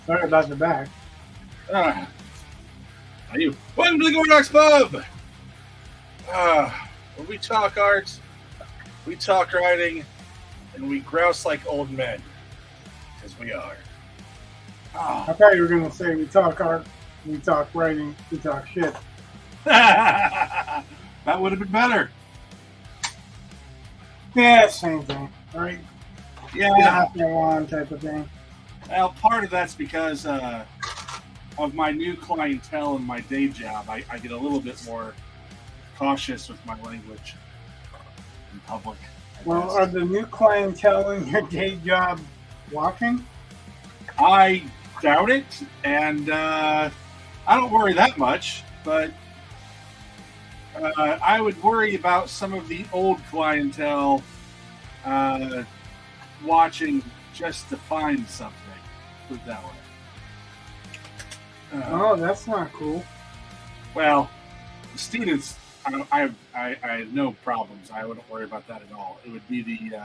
Sorry about the back. How are you? Welcome to the Gordox Pub! Where we talk art, we talk writing, and we grouse like old men. Because we are. I thought you were going to say we talk art, we talk writing, we talk shit. That would have been better. Yeah, same thing, right? Yeah. One type of thing. Well, part of that's because of my new clientele and my day job. I get a little bit more cautious with my language in public. Well, are the new clientele in your day job walking? I doubt it, and I don't worry that much, but I would worry about some of the old clientele watching just to find something. Put it that way. Oh, that's not cool. Well, the students, I have no problems. I wouldn't worry about that at all. It would be the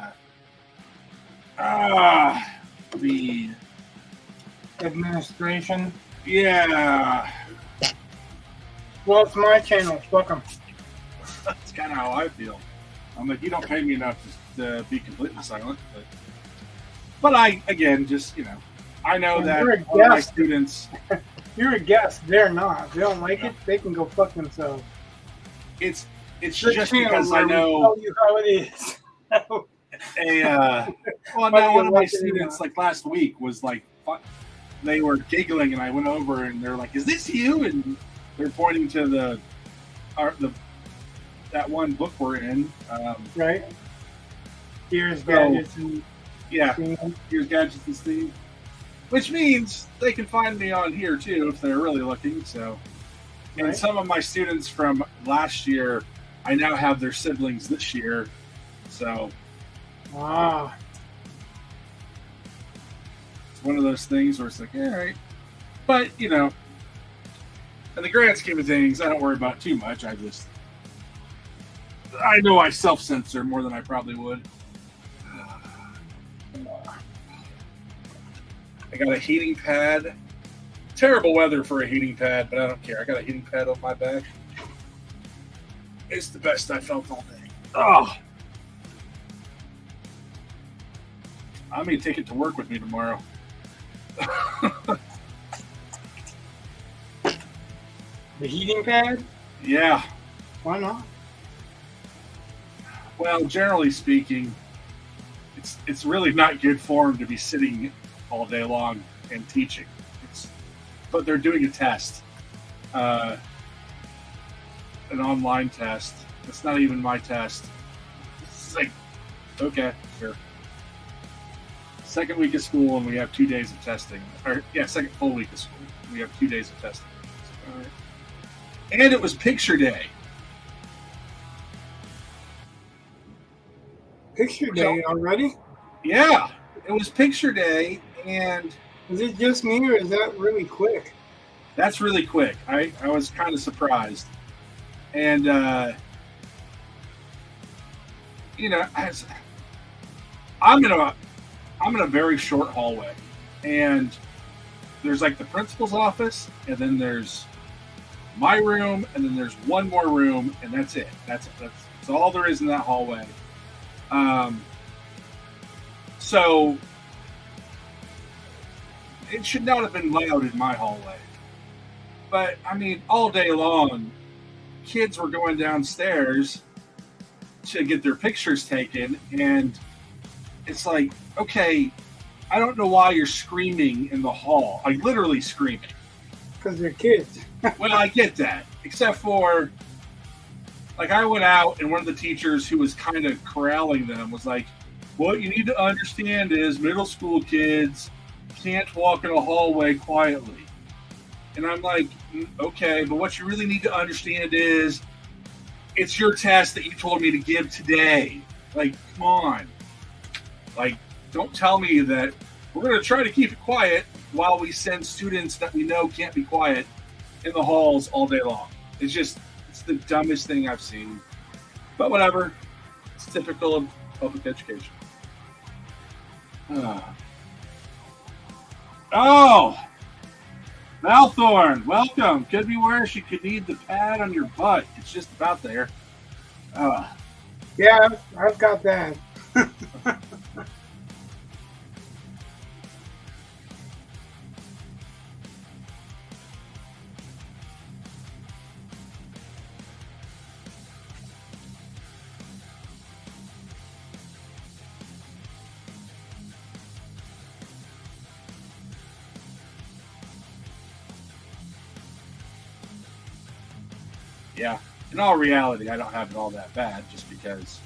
Administration. yeah. Well, it's my channel. Fuck 'em. That's kind of how I feel. I'm like, you don't pay me enough to be completely silent, but I again just I know that all my students. You're a guest. They're not. If they don't like it, they can go fuck themselves. It's just because I know. Tell you how it is. Well, now one of my students like last week was like, they were giggling, and I went over and they're like, "Is this you?" And they're pointing to that one book we're in. Right. Here's gadgets and here's gadgets and Steve. Which means they can find me on here too if they're really looking. So, and some of my students from last year, I now have their siblings this year. So, it's one of those things where it's like, all right, but in the grand scheme of things, I don't worry about it too much. I know I self-censor more than I probably would. I got a heating pad. Terrible weather for a heating pad, but I don't care. I got a heating pad on my back. It's the best I felt all day. Oh, I may take it to work with me tomorrow. the heating pad? Yeah. Why not? Well, generally speaking, it's really not good form to be sitting all day long and teaching. But they're doing a test, an online test. It's not even my test. It's like, okay, sure. Second week of school and we have 2 days of testing. Second full week of school. We have 2 days of testing. All right. And it was picture day. Picture day already? Yeah, it was picture day. And is it just me, or is that really quick? That's really quick. I was kind of surprised. And, I'm in a very short hallway. And there's like the principal's office, and then there's my room, and then there's one more room, and that's it. That's all there is in that hallway. So it should not have been loud in my hallway. But, I mean, all day long, kids were going downstairs to get their pictures taken, and it's like, okay, I don't know why you're screaming in the hall. Like, literally screaming. Because they're kids. Well, I get that. Except for, like, I went out, and one of the teachers who was kind of corralling them was like, what you need to understand is middle school kids can't walk in a hallway quietly. And I'm like, okay, but what you really need to understand is it's your test that you told me to give today. Like, come on. Like, don't tell me that we're going to try to keep it quiet while we send students that we know can't be quiet in the halls all day long. It's the dumbest thing I've seen. But whatever. It's typical of public education. Oh, Malthorn, welcome. Could be worse. You could need the pad on your butt. It's just about there. Yeah, I've got that. Yeah. In all reality, I don't have it all that bad just because,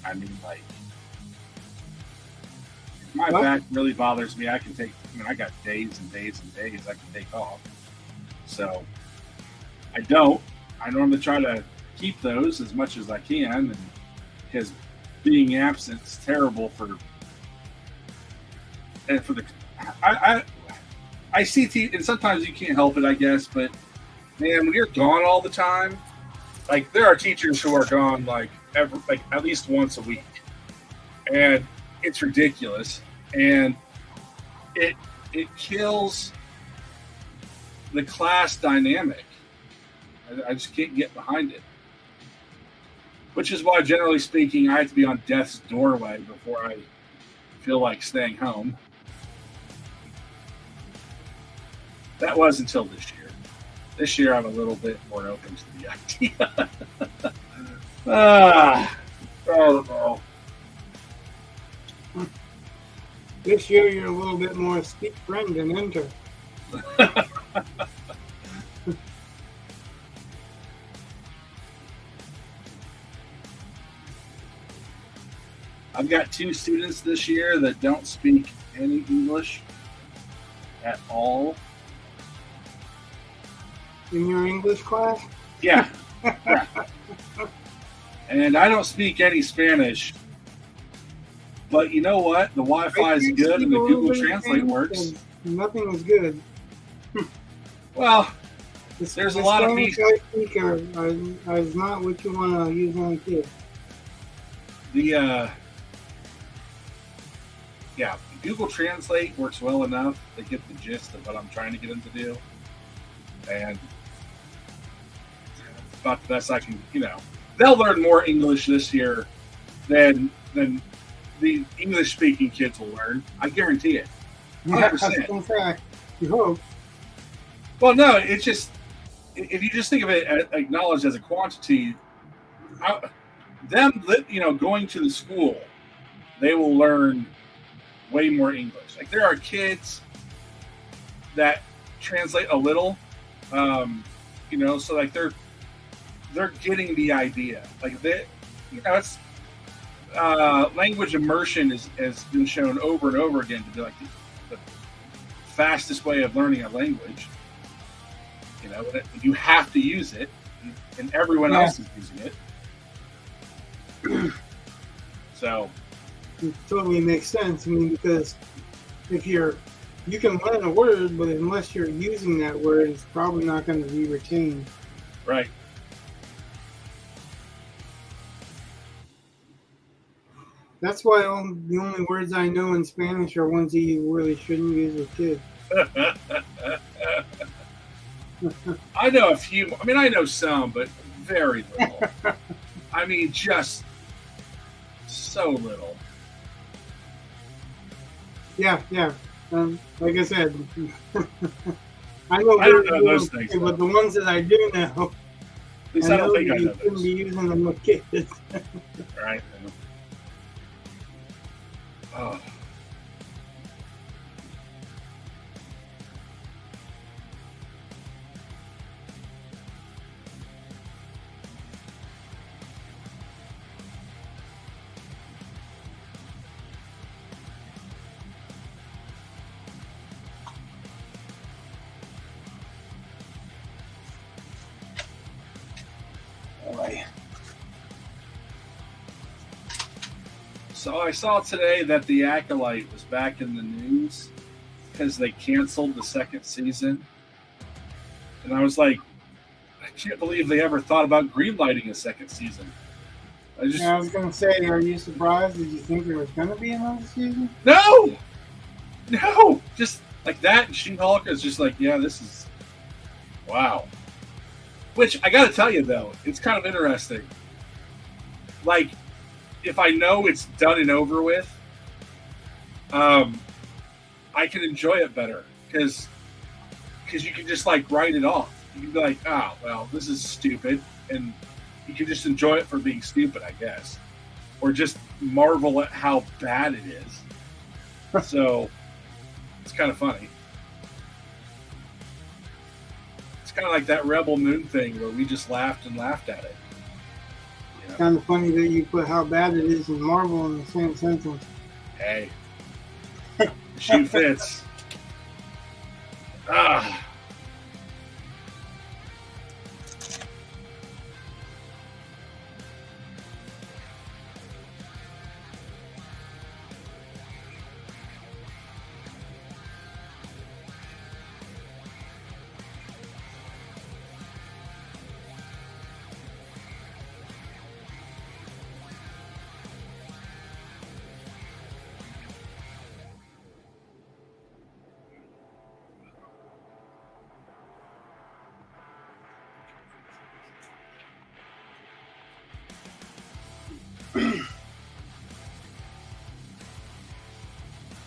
I mean, like, if my back really bothers me, I got days and days and days I can take off. So, I don't. I normally try to keep those as much as I can, and because being absent is terrible for the. I see, and sometimes you can't help it, I guess, but man, when you're gone all the time, like there are teachers who are gone like at least once a week, and it's ridiculous, and it kills the class dynamic. I just can't get behind it, which is why, generally speaking, I have to be on death's doorway before I feel like staying home. That was until this year. This year, I'm a little bit more open to the idea. I don't know. This year, you're a little bit more speak friend than enter. I've got 2 students this year that don't speak any English at all. In your English class? Yeah. And I don't speak any Spanish. But you know what? The Wi-Fi is good and the Google Translate works. Nothing is good. Well, there's a lot of people. I speak is not what you want to use on a kid. Google Translate works well enough to get the gist of what I'm trying to get them to do. And it's about the best I can, they'll learn more English this year than the English-speaking kids will learn. I guarantee it. 100%. In fact, you hope. Well, no, it's just, if you just think of it acknowledged as a quantity, going to the school, they will learn way more English. Like there are kids that translate a little, so like they're getting the idea. Like it's language immersion has been shown over and over again to be like the fastest way of learning a language. You have to use it, and everyone else is using it. So it totally makes sense. I mean, because if you can learn a word, but unless you're using that word, it's probably not going to be retained. Right. That's why the only words I know in Spanish are ones that you really shouldn't use with kids. I know a few. I mean, I know some, but very little. I mean, just so little. Yeah. Like I said, I don't know those things, but the ones that I do know, at least I don't think I know shouldn't be using them with kids. Right. Oh. So I saw today that The Acolyte was back in the news because they canceled the second season. And I was like, I can't believe they ever thought about greenlighting a second season. I was going to say, are you surprised? Did you think there was going to be another season? No! just like that and She-Hulk is just like, yeah, this is wow. Which I got to tell you though, it's kind of interesting. Like, if I know it's done and over with, I can enjoy it better because you can just like write it off. You can be like, oh well, this is stupid, and you can just enjoy it for being stupid, I guess, or just marvel at how bad it is. So it's kind of funny. It's kind of like that Rebel Moon thing where we just laughed and laughed at it. It's kind of funny that you put how bad it is and Marvel in the same sentence. Hey, the shoe fits. Ah.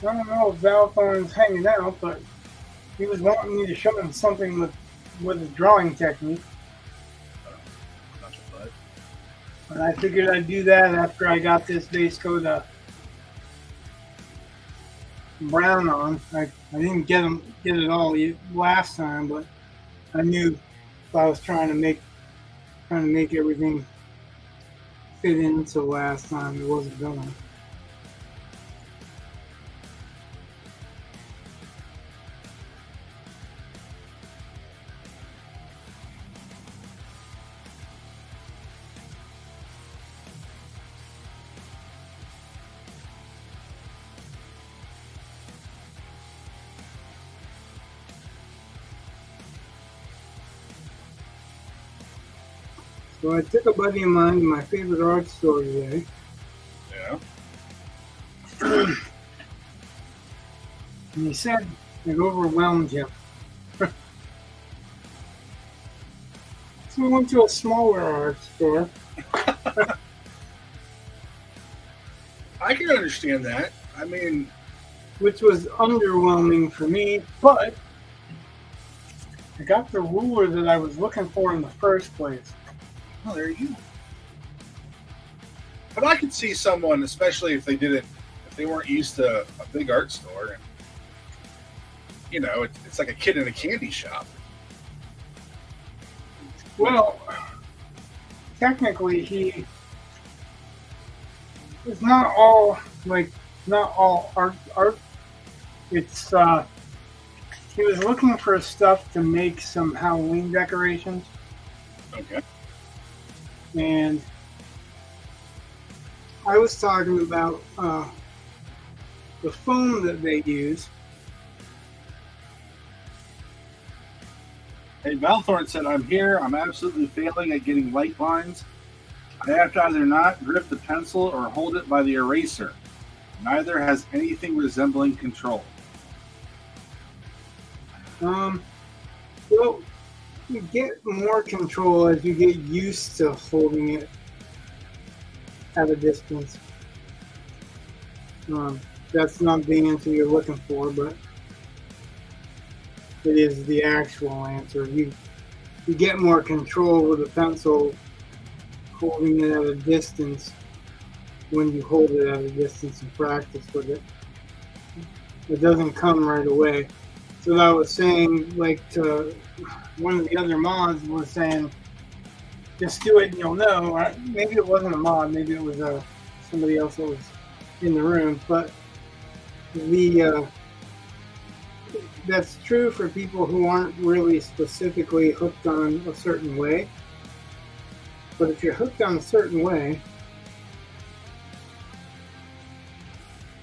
I don't know if Valthorn's hanging out, but he was wanting me to show him something with his drawing technique. And I figured I'd do that after I got this base coat of brown on. I didn't get it all last time, but I knew if I was trying to make everything fit into last time, it wasn't going. So I took a buddy of mine to my favorite art store today. Yeah. And he said it overwhelmed him. So we went to a smaller art store. I can understand that. I mean, which was underwhelming for me, but I got the ruler that I was looking for in the first place. oh, there you go. But I could see someone, especially if they weren't used to a big art store, and you know, it's like a kid in a candy shop. Well, technically, it's not all art. It's he was looking for stuff to make some Halloween decorations. Okay. And I was talking about the foam that they use. Hey, Valthorn said, I'm here. I'm absolutely failing at getting light lines. I have to either not grip the pencil or hold it by the eraser. Neither has anything resembling control. Well, you get more control as you get used to holding it at a distance. That's not the answer you're looking for, but it is the actual answer. You get more control with a pencil holding it at a distance when you hold it at a distance and practice with it. It doesn't come right away. So I was saying, like, one of the other mods was saying, just do it and you'll know. Or maybe it wasn't a mod, maybe it was somebody else that was in the room. But that's true for people who aren't really specifically hooked on a certain way. But if you're hooked on a certain way,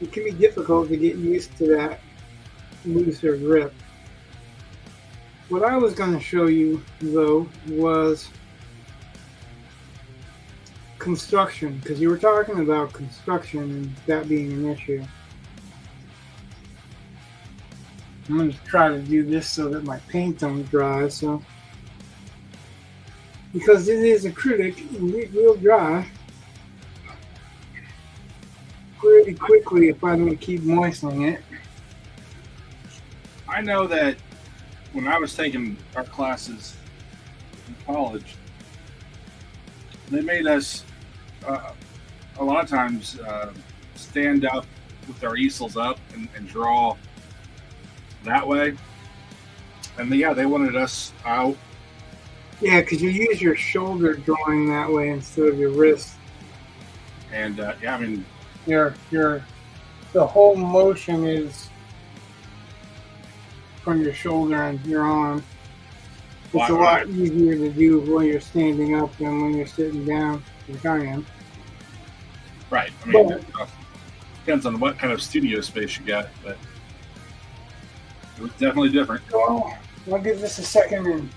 it can be difficult to get used to that looser grip. What I was going to show you, though, was construction, because you were talking about construction and that being an issue. I'm going to try to do this so that my paint don't dry. So, because it is acrylic, it will dry pretty quickly if I don't keep moistening it. I know that when I was taking art classes in college, they made us a lot of times stand up with our easels up and draw that way. And yeah, they wanted us out. Yeah, because you use your shoulder drawing that way instead of your wrist. And yeah, I mean, the whole motion is from your shoulder and your arm. It's a lot easier to do when you're standing up than when you're sitting down, like I am. Right. I mean, depends on what kind of studio space you got, but it was definitely different. So I'll give this a second and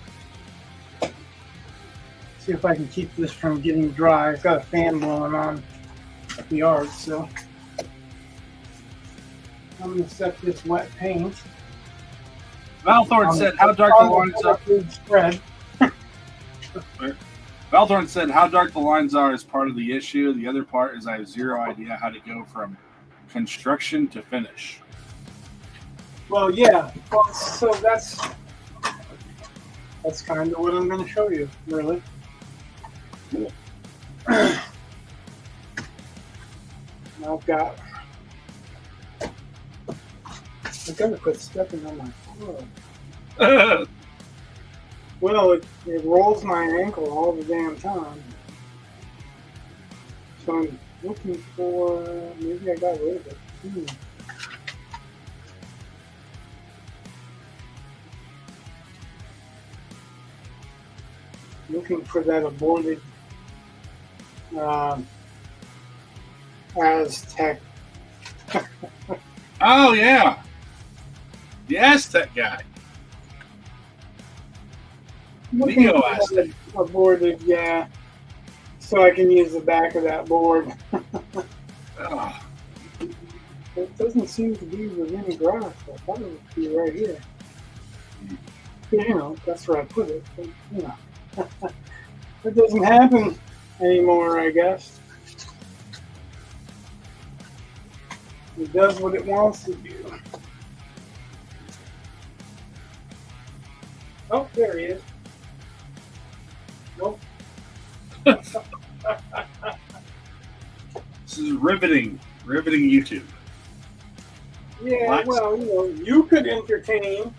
see if I can keep this from getting dry. It's got a fan blowing on at the art, so I'm going to set this wet paint. Valthorn said, "How dark the lines are." Spread. Valthorn said, "How dark the lines are is part of the issue. The other part is I have zero idea how to go from construction to finish." Well, yeah. Well, so that's kind of what I'm going to show you, really. I've got to quit stepping on my foot. Well, it rolls my ankle all the damn time. So I'm looking for, maybe I got rid of it. Looking for that aborted Aztec. Oh, yeah. The Aztec guy. Neo Aztec. Aborted, yeah. So I can use the back of that board. Oh. It doesn't seem to be with any grass. I thought it would be right here. You know, that's where I put it. But, you know. It doesn't happen anymore, I guess. It does what it wants to do. Oh, there he is. Nope. This is riveting YouTube. Yeah, What? well, you know, you could entertain.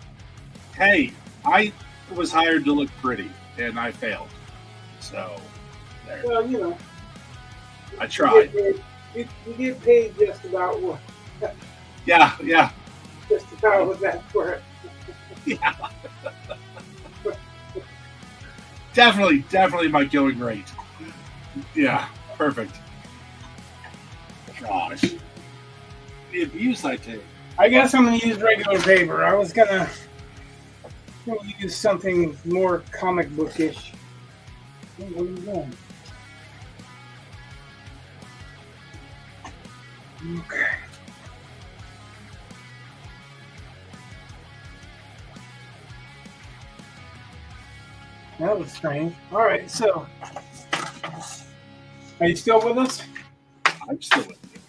Hey, I was hired to look pretty, and I failed. So, there. Well, you know. I tried. You get paid just about what? Yeah. Just about what that's worth. Yeah. Definitely my going rate. Yeah, perfect. Gosh. The abuse I take. I guess I'm going to use regular paper. I was going to use something more comic bookish. What are you doing? Okay. That was strange. All right, so are you still with us? I'm still with you.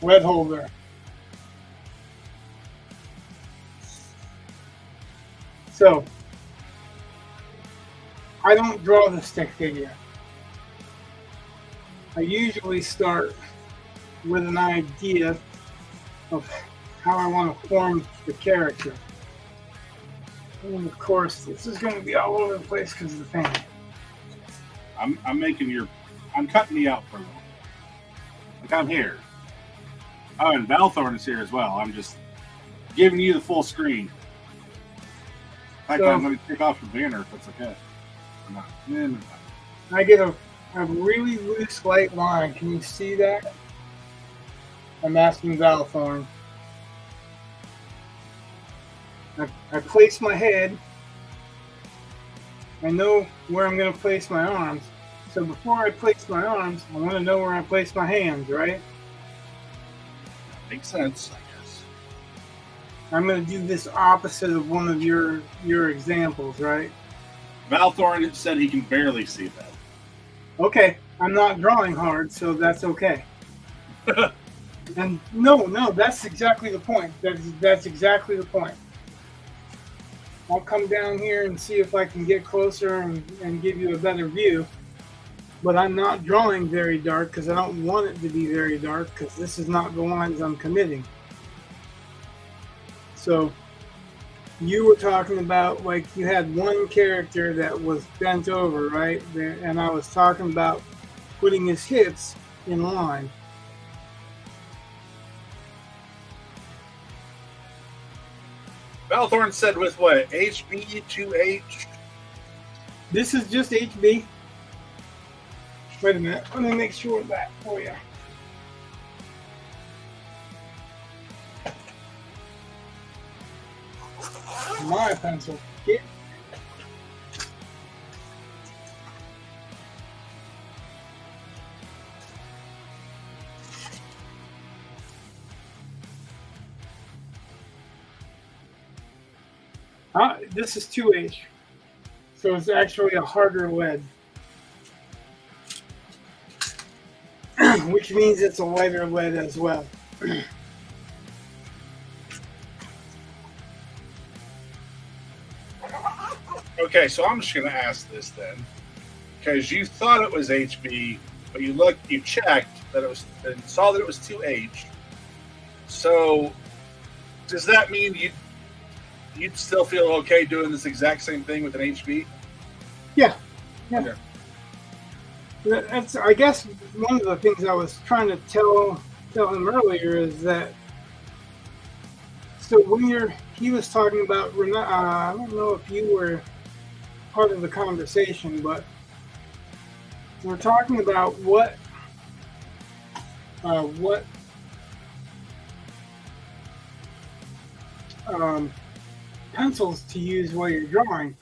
Red holder. So I don't draw the stick figure. I usually start with an idea of how I want to form the character. And of course, this is going to be all over the place because of the paint. I'm cutting you out for a little. Like I'm here. Oh, and Valthorn is here as well. I'm just giving you the full screen. In fact, I'm going to take off your banner if that's okay. Or not. I get a really loose light line. Can you see that? I'm asking Valthorn. I place my head. I know where I'm going to place my arms. So before I place my arms, I want to know where I place my hands, right? Makes sense, I guess. I'm going to do this opposite of one of your examples, right? Valthorn said he can barely see that. Okay, I'm not drawing hard, so that's okay. And no, that's exactly the point. That's exactly the point. I'll come down here and see if I can get closer and give you a better view. But I'm not drawing very dark because I don't want it to be very dark because this is not the lines I'm committing. So you were talking about, like, you had one character that was bent over, right? And I was talking about putting his hips in line. Valthorn said with what? HB to H? This is just HB. Wait a minute. Let me make sure of that for you. My pencil. Yeah. This is 2H, so it's actually a harder lead, which means it's a lighter lead as well. Okay, so I'm just going to ask this then, because you thought it was HB, but you checked that it was, and saw that it was 2H. So does that mean you'd still feel okay doing this exact same thing with an HB? Yeah. Okay. That's, I guess, one of the things I was trying to tell him earlier is that. So when he was talking about, I don't know if you were part of the conversation, but we're talking about what pencils to use while you're drawing.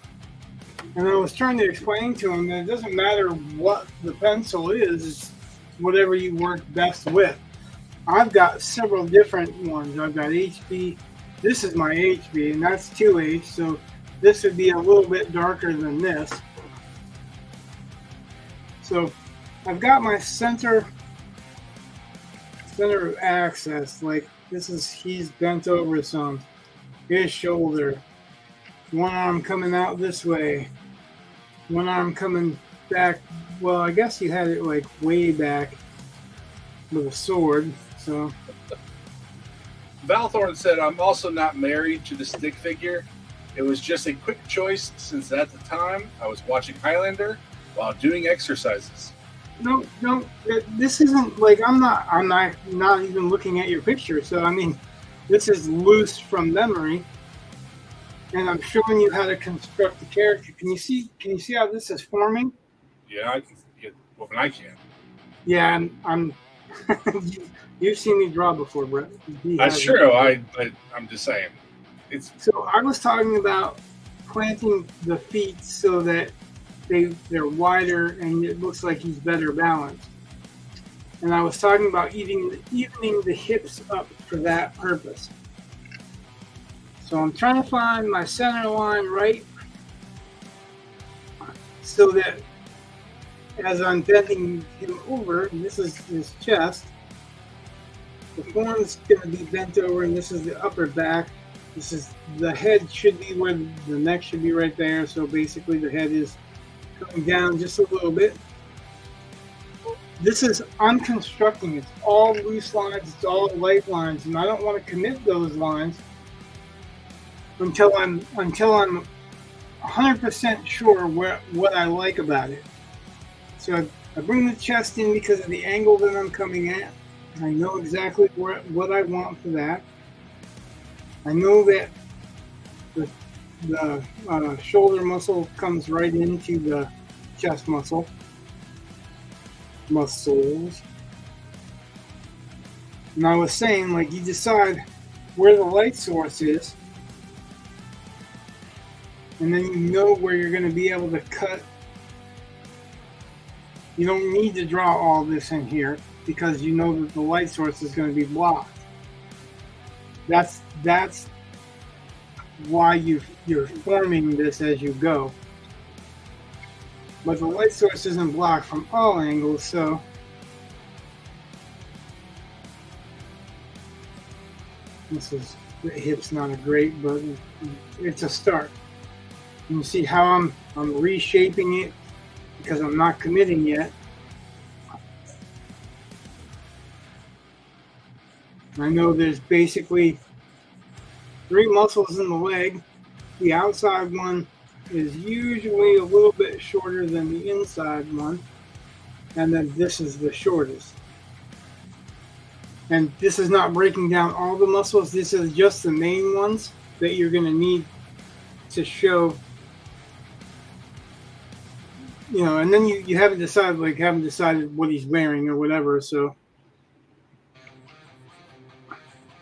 And I was trying to explain to him that it doesn't matter what the pencil is, it's whatever you work best with. I've got several different ones. I've got HB. This is my HB, and that's 2H, so this would be a little bit darker than this. So I've got my center of access. Like, he's bent over some. His shoulder. One arm coming out this way. One arm coming back. Well, I guess you had it like way back with a sword. So Valthorn said, I'm also not married to the stick figure. It was just a quick choice since at the time I was watching Highlander while doing exercises. No, this isn't like I'm not even looking at your picture. So I mean, this is loose from memory, and I'm showing you how to construct the character. Can you see how this is forming? Yeah, I can. Well, I can. Yeah, I'm. You've seen me draw before, Brett. That's true. I'm just saying. So I was talking about planting the feet so that they're wider and it looks like he's better balanced. And I was talking about evening the hips up for that purpose. So I'm trying to find my center line right so that as I'm bending him over, and this is his chest, the form's going to be bent over, and this is the upper back. The head should be where the neck should be right there. So basically the head is coming down just a little bit. I'm constructing. It's all loose lines. It's all light lines, and I don't want to commit those lines until I'm 100% sure what I like about it. So I bring the chest in because of the angle that I'm coming at. I know exactly what I want for that. I know that the shoulder muscle comes right into the chest muscles. And I was saying, like, you decide where the light source is, and then you know where you're going to be able to cut You don't need to draw all this in here because you know that the light source is going to be blocked. That's why you're forming this as you go. But the light source isn't blocked from all angles, so the hip's not a great, but it's a start. You see how I'm reshaping it because I'm not committing yet. I know there's basically 3 muscles in the leg. The outside one is usually a little bit shorter than the inside one, and then this is the shortest. And this is not breaking down all the muscles. This is just the main ones that you're going to need to show. You know, and then you haven't decided what he's wearing or whatever. So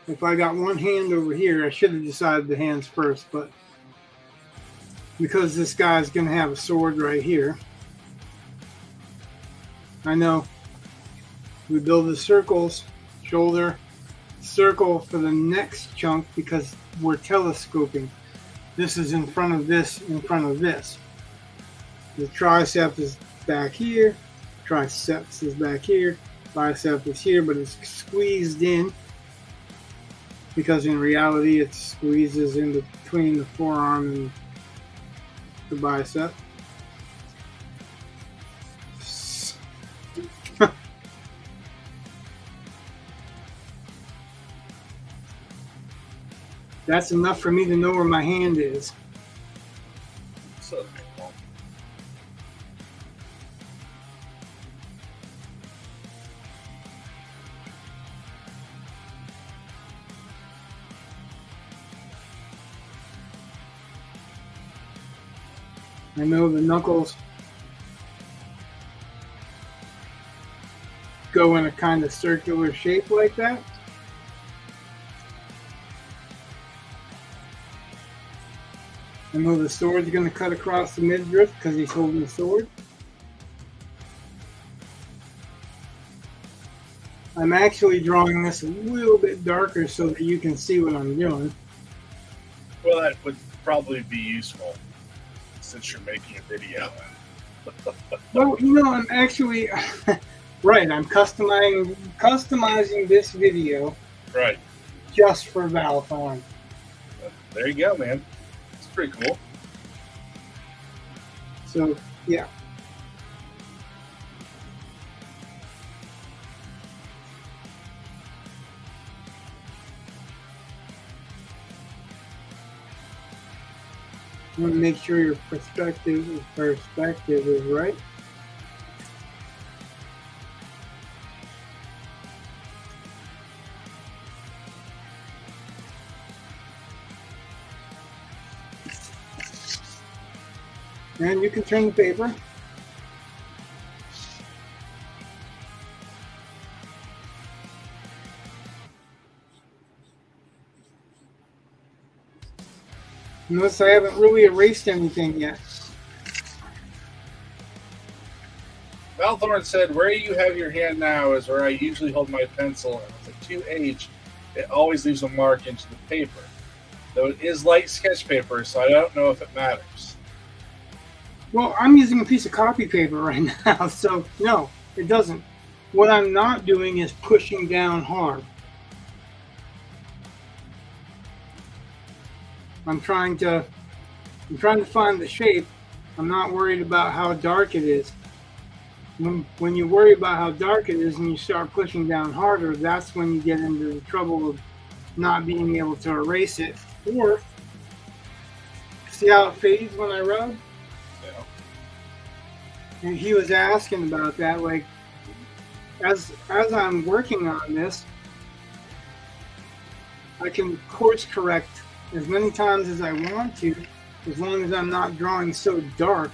if I got one hand over here, I should have decided the hands first. But because this guy's going to have a sword right here, I know we build the circles, shoulder, circle for the next chunk because we're telescoping. This is in front of this, in front of this. The tricep is back here, triceps is back here, bicep is here, but it's squeezed in because in reality it squeezes in between the forearm and the bicep. That's enough for me to know where my hand is. So cool. I know the knuckles go in a kind of circular shape like that. I know the sword's going to cut across the midriff because he's holding the sword. I'm actually drawing this a little bit darker so that you can see what I'm doing. Well, that would probably be useful since you're making a video. Well, you know, I'm actually right. I'm customizing this video Right. just for Valthorn. There you go, man. It's pretty cool. So, yeah. You want to make sure your perspective is right. And you can turn the paper. Notice I haven't really erased anything yet. Valthorn said, "Where you have your hand now is where I usually hold my pencil, and with a 2H, it always leaves a mark into the paper. Though it is light sketch paper, so I don't know if it matters." Well, I'm using a piece of copy paper right now, so no, it doesn't. What I'm not doing is pushing down hard. I'm trying to find the shape. I'm not worried about how dark it is. When you worry about how dark it is and you start pushing down harder, that's when you get into the trouble of not being able to erase it. Or, see how it fades when I rub? Yeah. And he was asking about that, like, as I'm working on this, I can course correct as many times as I want to, as long as I'm not drawing so dark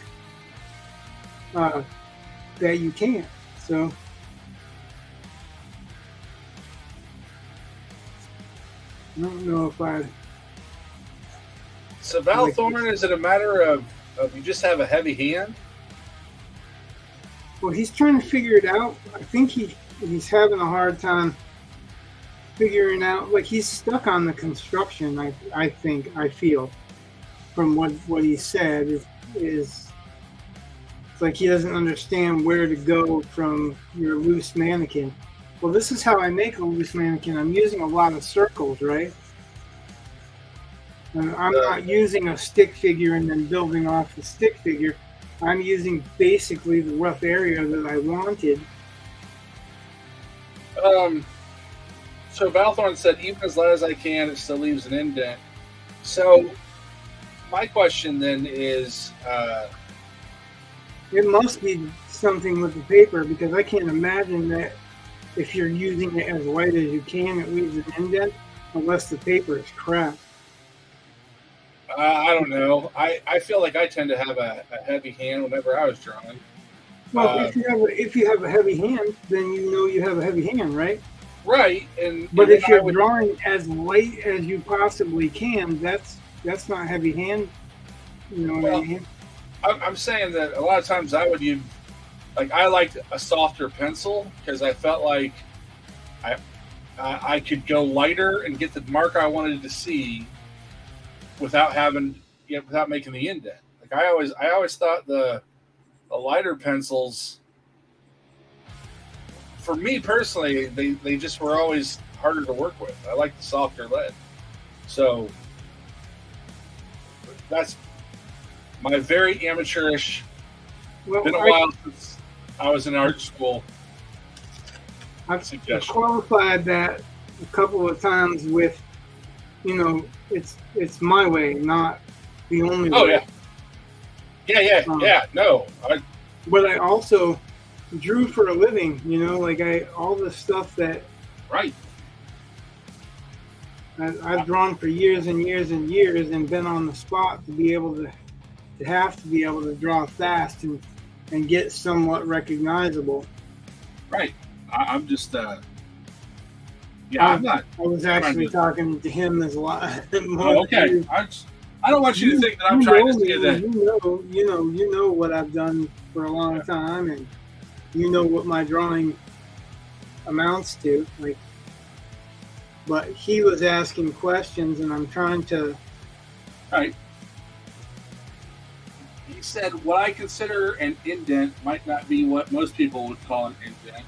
that you can't. So I don't know if I. So Valthorn, is it a matter of you just have a heavy hand? Well, he's trying to figure it out. I think he's having a hard time figuring out. Like he's stuck on the construction. I feel from what he said is it's like he doesn't understand where to go from your loose mannequin. Well, this is how I make a loose mannequin. I'm using a lot of circles, right? And I'm not using a stick figure and then building off the stick figure. I'm using basically the rough area that I wanted. So Valthorn said, even as light as I can, it still leaves an indent. So my question then is... it must be something with the paper, because I can't imagine that if you're using it as light as you can, it leaves an indent, unless the paper is crap. I don't know. I feel like I tend to have a heavy hand whenever I was drawing. Well, if you have a heavy hand, then you know you have a heavy hand, right? Right. But if you're drawing as light as you possibly can, that's not heavy hand. You know what I mean? I'm saying that a lot of times I would use, like, I liked a softer pencil because I felt like I could go lighter and get the mark I wanted to see without making the indent. Like I always thought the lighter pencils, for me personally, they just were always harder to work with. I like the softer lead. So that's my very amateurish. Well, been a while since I was in art school. I've qualified that a couple of times with, it's my way, not the only way. Oh yeah. No. But I also drew for a living, all the stuff that. Right. I've drawn for years and years and years, and been on the spot to be able to draw fast and get somewhat recognizable. Right. I'm just. I'm not. I was actually talking to him as a lot. Oh, okay. I don't want you to think that I'm trying to say that. You know what I've done for a long time, and you know what my drawing amounts to. But he was asking questions, and I'm trying to. All right. He said, what I consider an indent might not be what most people would call an indent.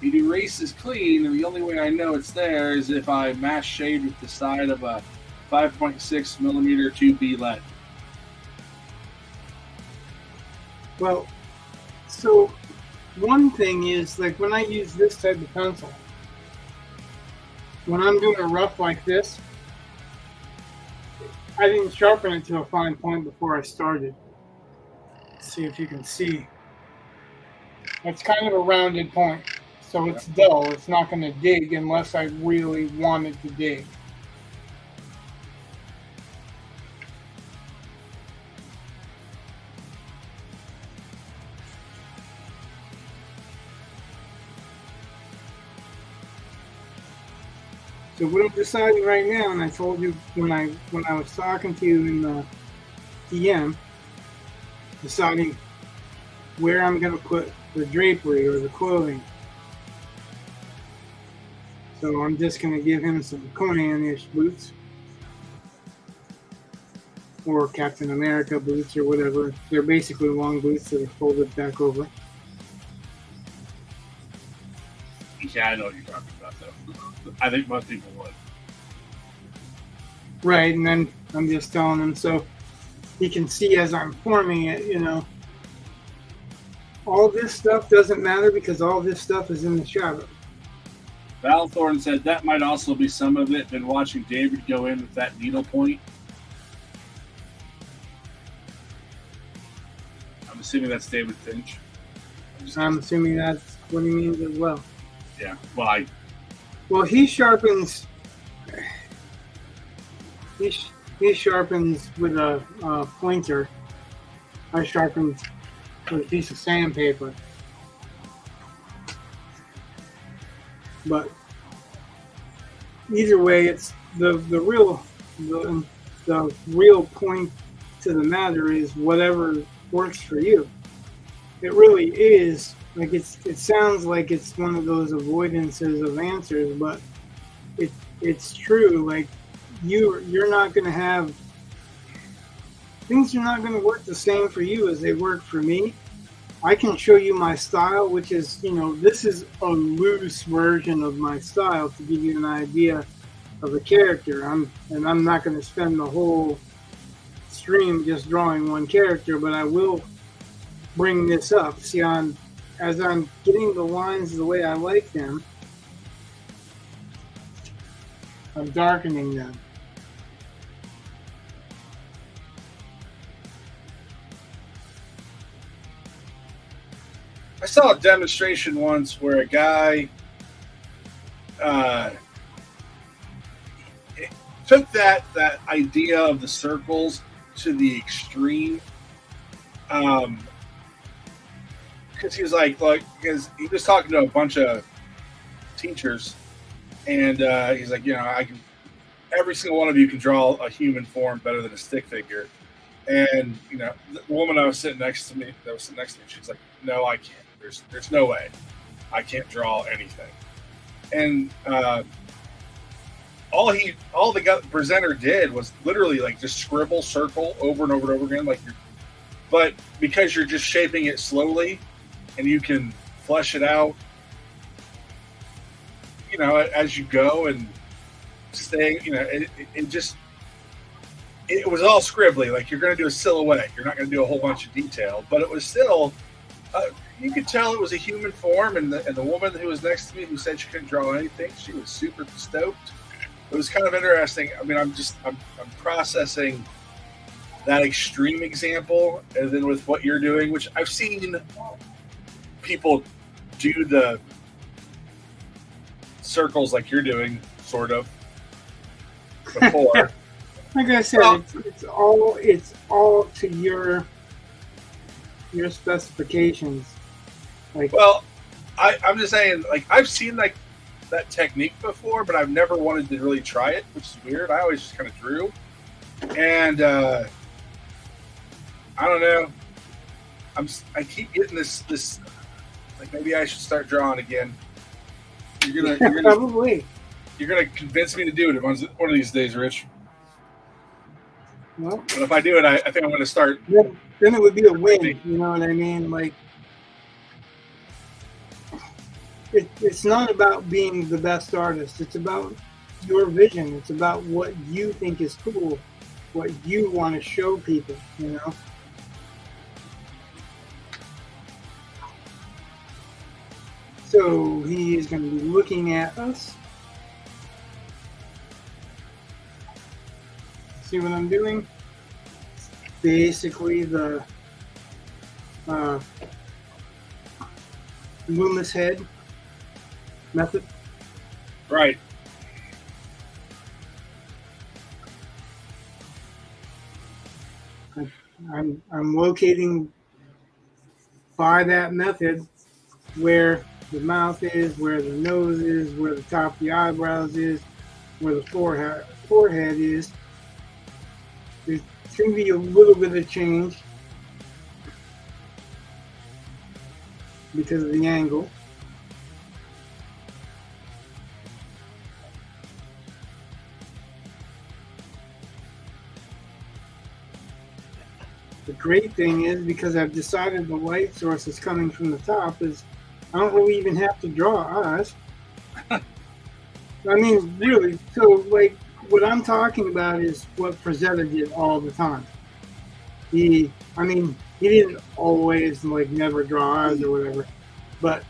It erases clean, and the only way I know it's there is if I mass shade with the side of a 5.6 millimeter 2B lead. Well, so one thing is, like, when I use this type of pencil, when I'm doing a rough like this, I didn't sharpen it to a fine point before I started. Let's see if you can see. It's kind of a rounded point. So it's dull. It's not going to dig unless I really wanted to dig. So what I'm deciding right now, and I told you when I was talking to you in the DM, deciding where I'm going to put the drapery or the clothing. So I'm just going to give him some Conan-ish boots, or Captain America boots, or whatever. They're basically long boots that are folded back over. Yeah, I know what you're talking about, though. I think most people would. Right, and then I'm just telling him so he can see as I'm forming it, All this stuff doesn't matter because all this stuff is in the shadow. Valthorn said that might also be some of it. Been watching David go in with that needle point. I'm assuming that's David Finch. I'm assuming that's what he means as well. Yeah. Well, he sharpens. He sharpens with a pointer. I sharpened with a piece of sandpaper. But either way, it's the real point to the matter is whatever works for you. It really is like it sounds like it's one of those avoidances of answers, but it's true. Like you're not going to have things are not going to work the same for you as they work for me. I can show you my style, which is, this is a loose version of my style to give you an idea of a character. I'm not going to spend the whole stream just drawing one character, but I will bring this up. See, as I'm getting the lines the way I like them, I'm darkening them. I saw a demonstration once where a guy took that idea of the circles to the extreme. Because he was because he was talking to a bunch of teachers, and he's like, every single one of you can draw a human form better than a stick figure. And the woman that was sitting next to me, she's like, no, I can't. There's no way. I can't draw anything. And all the presenter did was literally just scribble circle over and over and over again, but because you're just shaping it slowly and you can flesh it out, as you go and stay, it was all scribbly. Like, you're going to do a silhouette. You're not going to do a whole bunch of detail, but it was still, you could tell it was a human form. And the woman who was next to me, who said she couldn't draw anything, she was super stoked. It was kind of interesting. I mean, I'm processing that extreme example, and then with what you're doing, which I've seen people do the circles like you're doing, sort of, before. Like I said, it's all to your specifications. I'm just saying, I've seen that technique before, but I've never wanted to really try it, which is weird. I always just kind of drew, and I don't know. I keep getting this maybe I should start drawing again. You're gonna probably. You're gonna convince me to do it one of these days, Rich. Well, but if I do it, I think I'm going to start. Then it would be a win. You know what I mean? It's not about being the best artist. It's about your vision. It's about what you think is cool, what you want to show people. So he is going to be looking at us. See what I'm doing? Basically the Loomis head method. Right. I'm locating by that method where the mouth is, where the nose is, where the top of the eyebrows is, where the forehead is. There's going to be a little bit of change because of the angle. The great thing is, because I've decided the light source is coming from the top, is I don't really even have to draw eyes. I mean, really. So, what I'm talking about is what Frazetta did all the time. He didn't always never draw eyes or whatever, but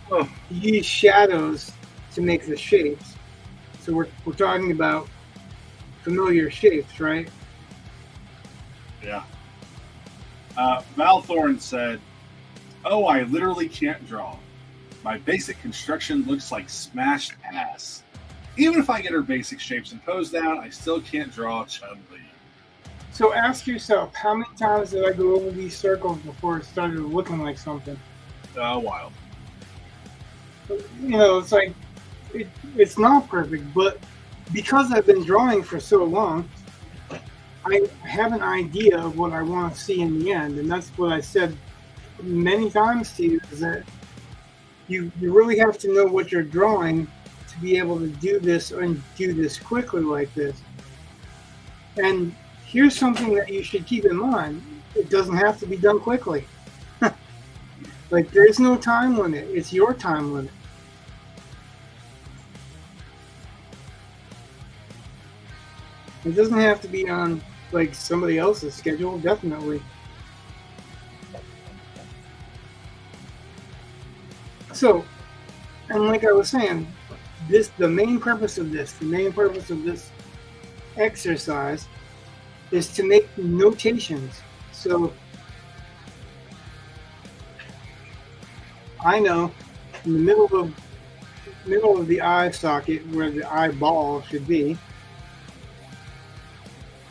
he used shadows to make the shapes. So we're talking about familiar shapes, right? Yeah. Val Thorne said, "Oh, I literally can't draw. My basic construction looks like smashed ass. Even if I get her basic shapes and pose down, I still can't draw Chun-Li." So ask yourself, how many times did I go over these circles before it started looking like something? Wild. It's it's not perfect, but because I've been drawing for so long, I have an idea of what I want to see in the end, and that's what I said many times to you, is that you really have to know what you're drawing to be able to do this and do this quickly like this. And here's something that you should keep in mind. It doesn't have to be done quickly. Like, there's no time limit. It's your time limit. It doesn't have to be on, like, somebody else's schedule, definitely. So, and like I was saying, the main purpose of this exercise is to make notations. So I know in the middle of the eye socket, where the eyeball should be,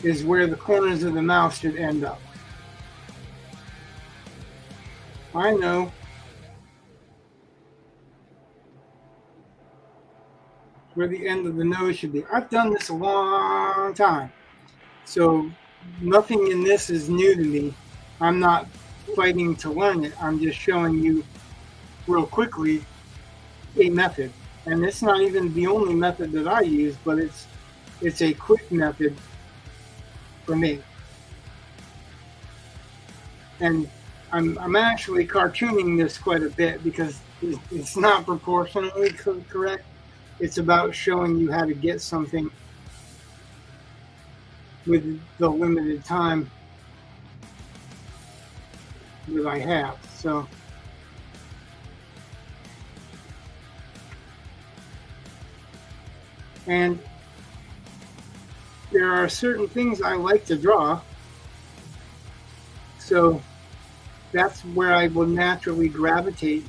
is where the corners of the mouth should end up. I know where the end of the nose should be. I've done this a long time, so nothing in this is new to me. I'm not fighting to learn it. I'm just showing you real quickly a method. And it's not even the only method that I use, but it's a quick method for me. And I'm actually cartooning this quite a bit because it's not proportionally correct. It's about showing you how to get something with the limited time that I have. So and there are certain things I like to draw, so that's where I will naturally gravitate.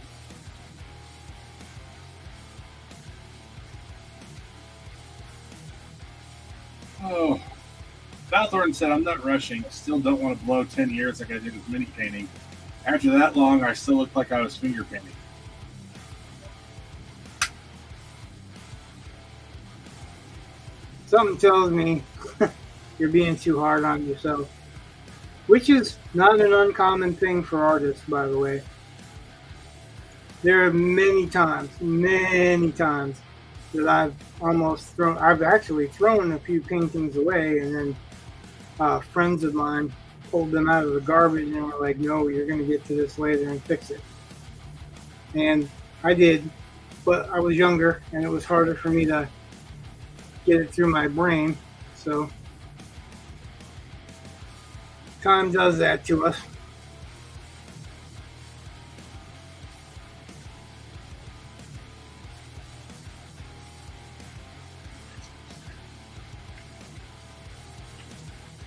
Oh, Valthorn said, I'm not rushing. Still don't want to blow 10 years like I did with mini painting. After that long, I still look like I was finger painting. Something tells me you're being too hard on yourself, which is not an uncommon thing for artists, by the way. There are many times that I've actually thrown a few paintings away, and then friends of mine pulled them out of the garbage and were like, no, you're going to get to this later and fix it. And I did, but I was younger and it was harder for me to get it through my brain. So time does that to us.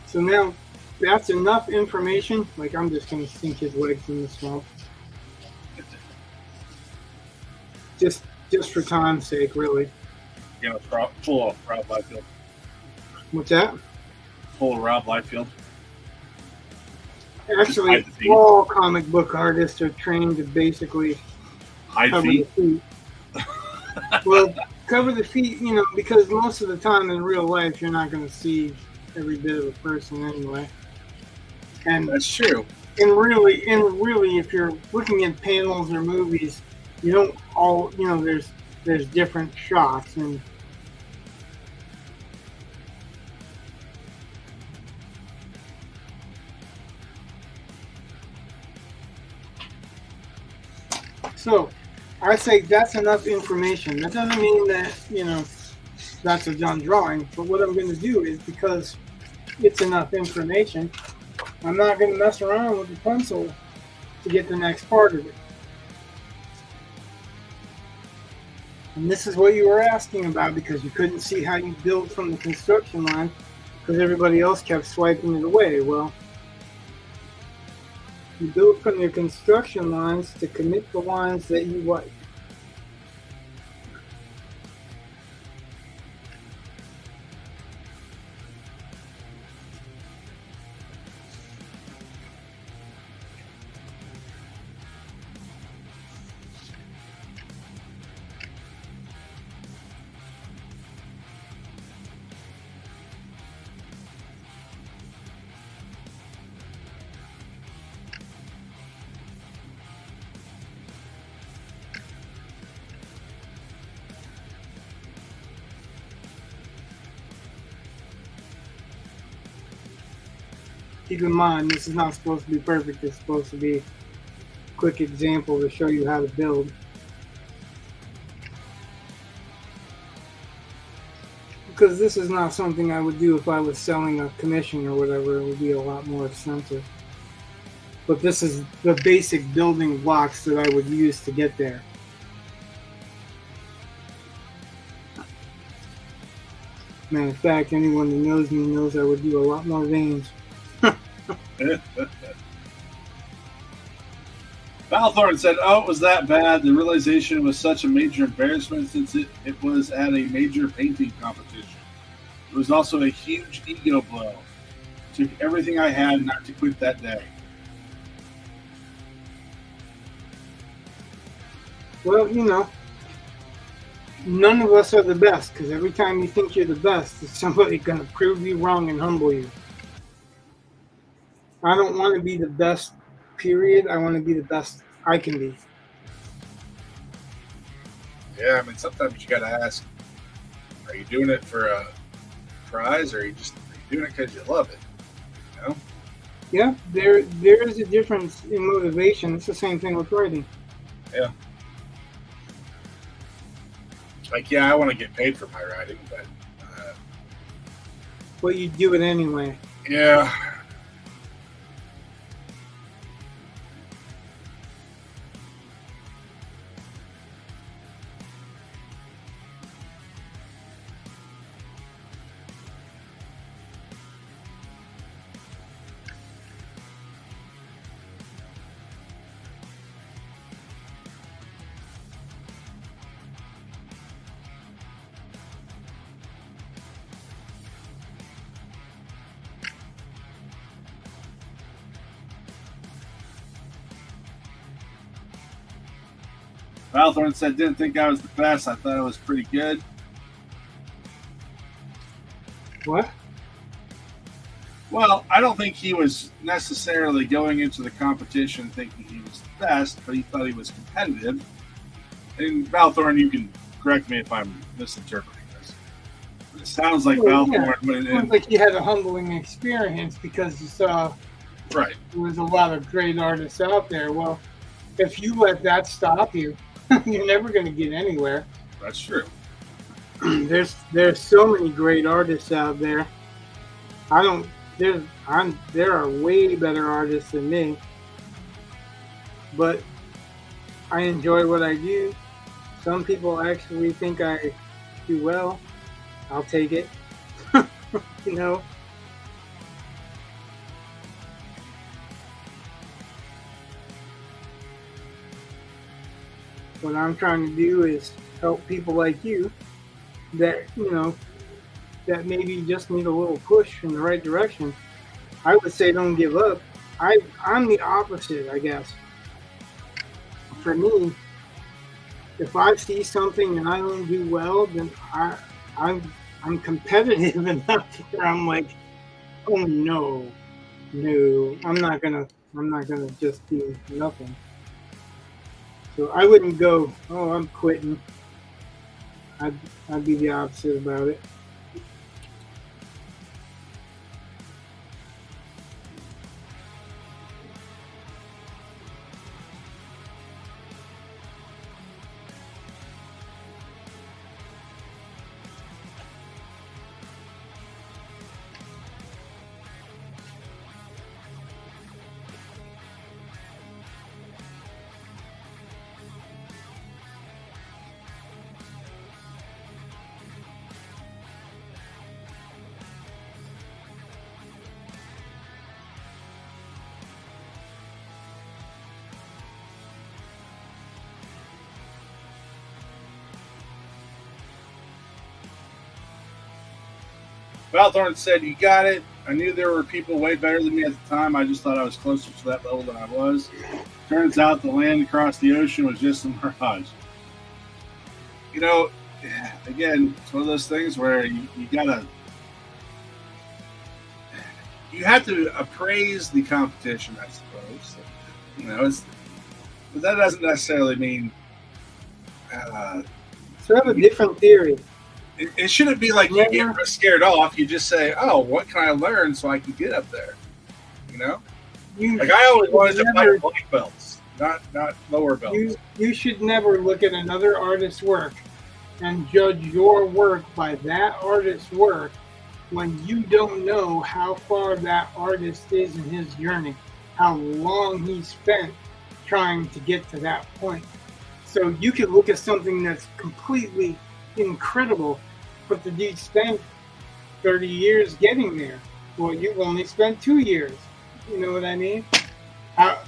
So now that's enough information. Like, I'm just going to sink his legs in the swamp. Just for time's sake, really. Yeah, full of Rob Liefeld. What's that? Full of Rob Liefeld. Actually, all comic book artists are trained to basically cover the feet. Well, cover the feet, because most of the time in real life, you're not going to see every bit of a person anyway. And that's true. And really, if you're looking at panels or movies, you don't all, there's different shots, and so I say that's enough information. That doesn't mean that, that's a done drawing, but what I'm going to do is, because it's enough information, I'm not going to mess around with the pencil to get the next part of it. And this is what you were asking about, because you couldn't see how you built from the construction line because everybody else kept swiping it away. Well, you build from your construction lines to commit the lines that you like. keep in mind, this is not supposed to be perfect. It's supposed to be a quick example to show you how to build. Because this is not something I would do if I was selling a commission or whatever. It would be a lot more expensive. But this is the basic building blocks that I would use to get there. Matter of fact, anyone who knows me knows I would do a lot more veins. Valthorn said, "Oh, it was that bad. The realization was such a major embarrassment since it was at a major painting competition. It was also a huge ego blow. Took everything I had not to quit that day." Well, you know, none of us are the best, because every time you think you're the best, there's somebody going to prove you wrong and humble you. I don't want to be the best, period. I want to be the best I can be. Yeah, I mean, sometimes you got to ask, are you doing it for a prize, or are you doing it because you love it? You know? Yeah, there is a difference in motivation. It's the same thing with writing. Yeah. Like, yeah, I want to get paid for my writing, but... Well, you do it anyway. Yeah. Valthorn said, "Didn't think I was the best. I thought I was pretty good." What? Well, I don't think he was necessarily going into the competition thinking he was the best, but he thought he was competitive. And Valthorn, you can correct me if I'm misinterpreting this. But it sounds like Valthorn... Yeah. It sounds like you had a humbling experience because you saw right. There was a lot of great artists out there. Well, if you let that stop you, you're never going to get anywhere. That's true. There's so many great artists out there. There are way better artists than me, but I enjoy what I do. Some people actually think I do well. I'll take it. You know. What I'm trying to do is help people like you that, you know, that maybe just need a little push in the right direction. I would say don't give up. I'm the opposite, I guess. For me, if I see something and I don't do well, then I'm competitive enough where I'm like, oh no, I'm not gonna just do nothing. So I wouldn't go, oh, I'm quitting. I'd be the opposite about it. Valthorn said, "You got it. I knew there were people way better than me at the time. I just thought I was closer to that level than I was. Turns out the land across the ocean was just a mirage." You know, again, it's one of those things where you have to appraise the competition, I suppose. You know, but that doesn't necessarily mean. So I have a different theory. It shouldn't be like you get scared off. You just say, "Oh, what can I learn so I can get up there?" You know, You like I always wanted to never, fight black belts, not lower belts. you should never look at another artist's work and judge your work by that artist's work when you don't know how far that artist is in his journey, how long he spent trying to get to that point. So you could look at something that's completely incredible, but the dude spent 30 years getting there. Well, you've only spent 2 years. You know what I mean? How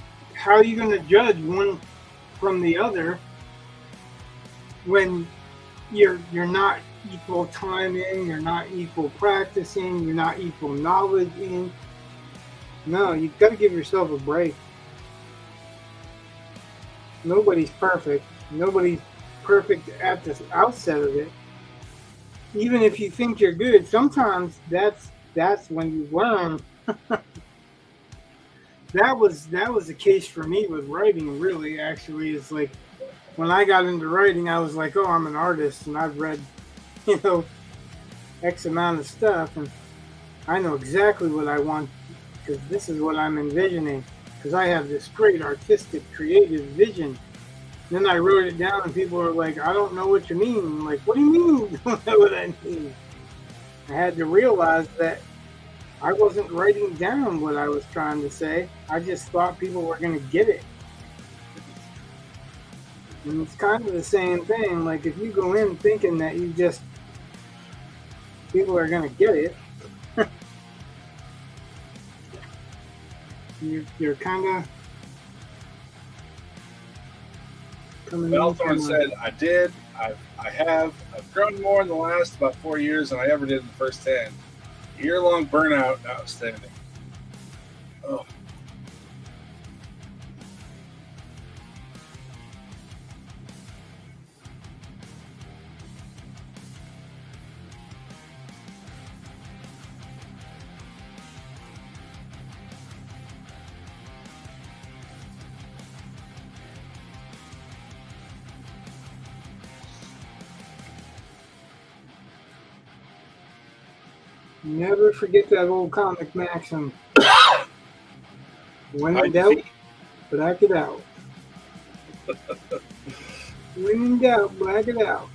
are you going to judge one from the other when you're not equal time in, you're not equal practicing, you're not equal knowledge in? No, you've got to give yourself a break. Nobody's perfect. Nobody's perfect at the outset of it. Even if you think you're good, sometimes that's when you learn. That was the case for me with writing. Really, actually, is like when I got into writing, I was like, oh, I'm an artist, and I've read, X amount of stuff, and I know exactly what I want because this is what I'm envisioning. Because I have this great artistic, creative vision. Then I wrote it down, and people were like, I don't know what you mean. I'm like, what do you mean you don't know what I mean? I had to realize that I wasn't writing down what I was trying to say. I just thought people were going to get it. And it's kind of the same thing. Like, if you go in thinking that people are going to get it, you're kind of coming in. Belthorn said, I've grown more in the last about 4 years than I ever did in the first 10. Year-long burnout notwithstanding. Oh. Never forget that old comic maxim. When in doubt, black it out. When in doubt, black it out.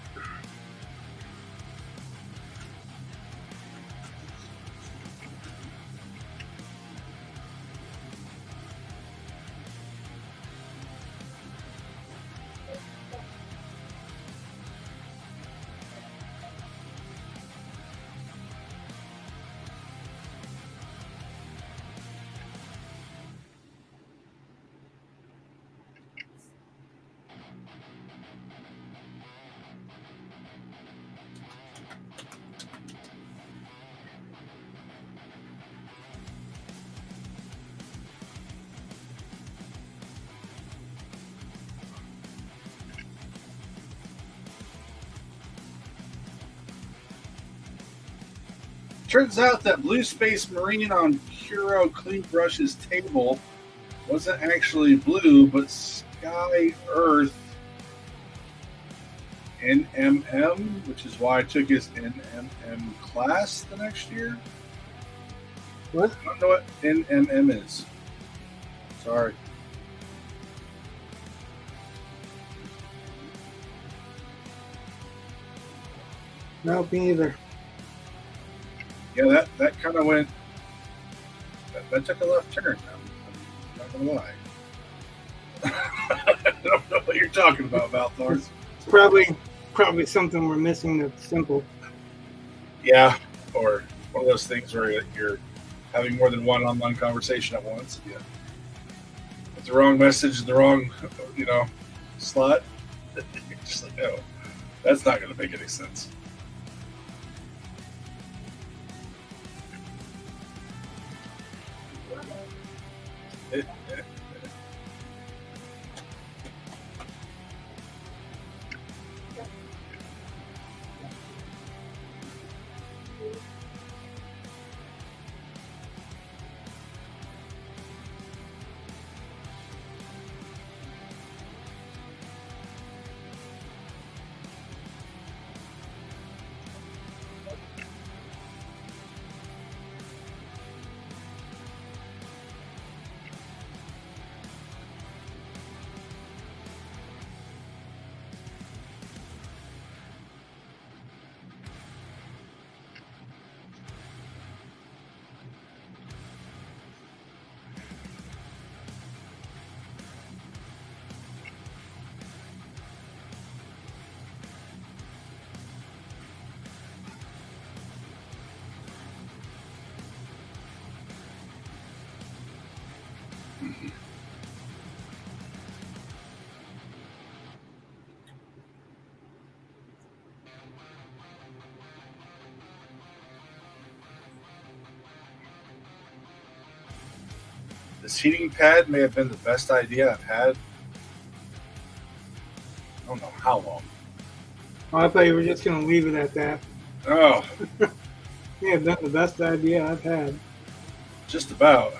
Turns out that Blue Space Marine on Kuro Clean Brush's table wasn't actually blue, but Sky Earth NMM, which is why I took his NMM class the next year. What? I don't know what NMM is. Sorry. No, me either. Yeah, that kind of went. That took a left turn. I'm not gonna lie. I don't know what you're talking about, Valthor. It's probably something we're missing that's simple. Yeah, or one of those things where you're having more than one online conversation at once. Yeah, with the wrong message in the wrong, slot. You're just like, no, that's not going to make any sense. This heating pad may have been the best idea I've had. I don't know how long. Oh, I thought you were just going to leave it at that. Oh, Yeah, that's the best idea I've had. just about.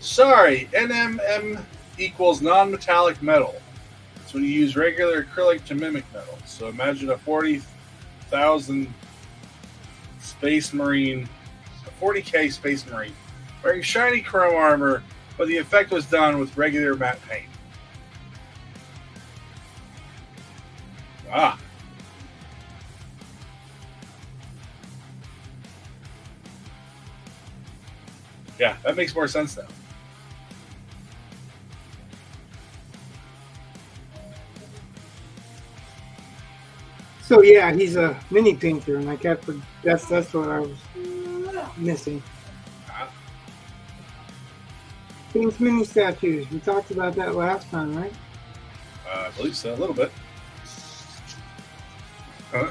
Sorry, NMM equals non-metallic metal. It's when you use regular acrylic to mimic metal. So imagine a 40,000 Space Marine, a 40K Space Marine, wearing shiny chrome armor, but the effect was done with regular matte paint. Ah. Yeah, that makes more sense now. So yeah, he's a mini painter, and I kept that's what I was missing. Paints mini statues. We talked about that last time, right? I believe so, a little bit. I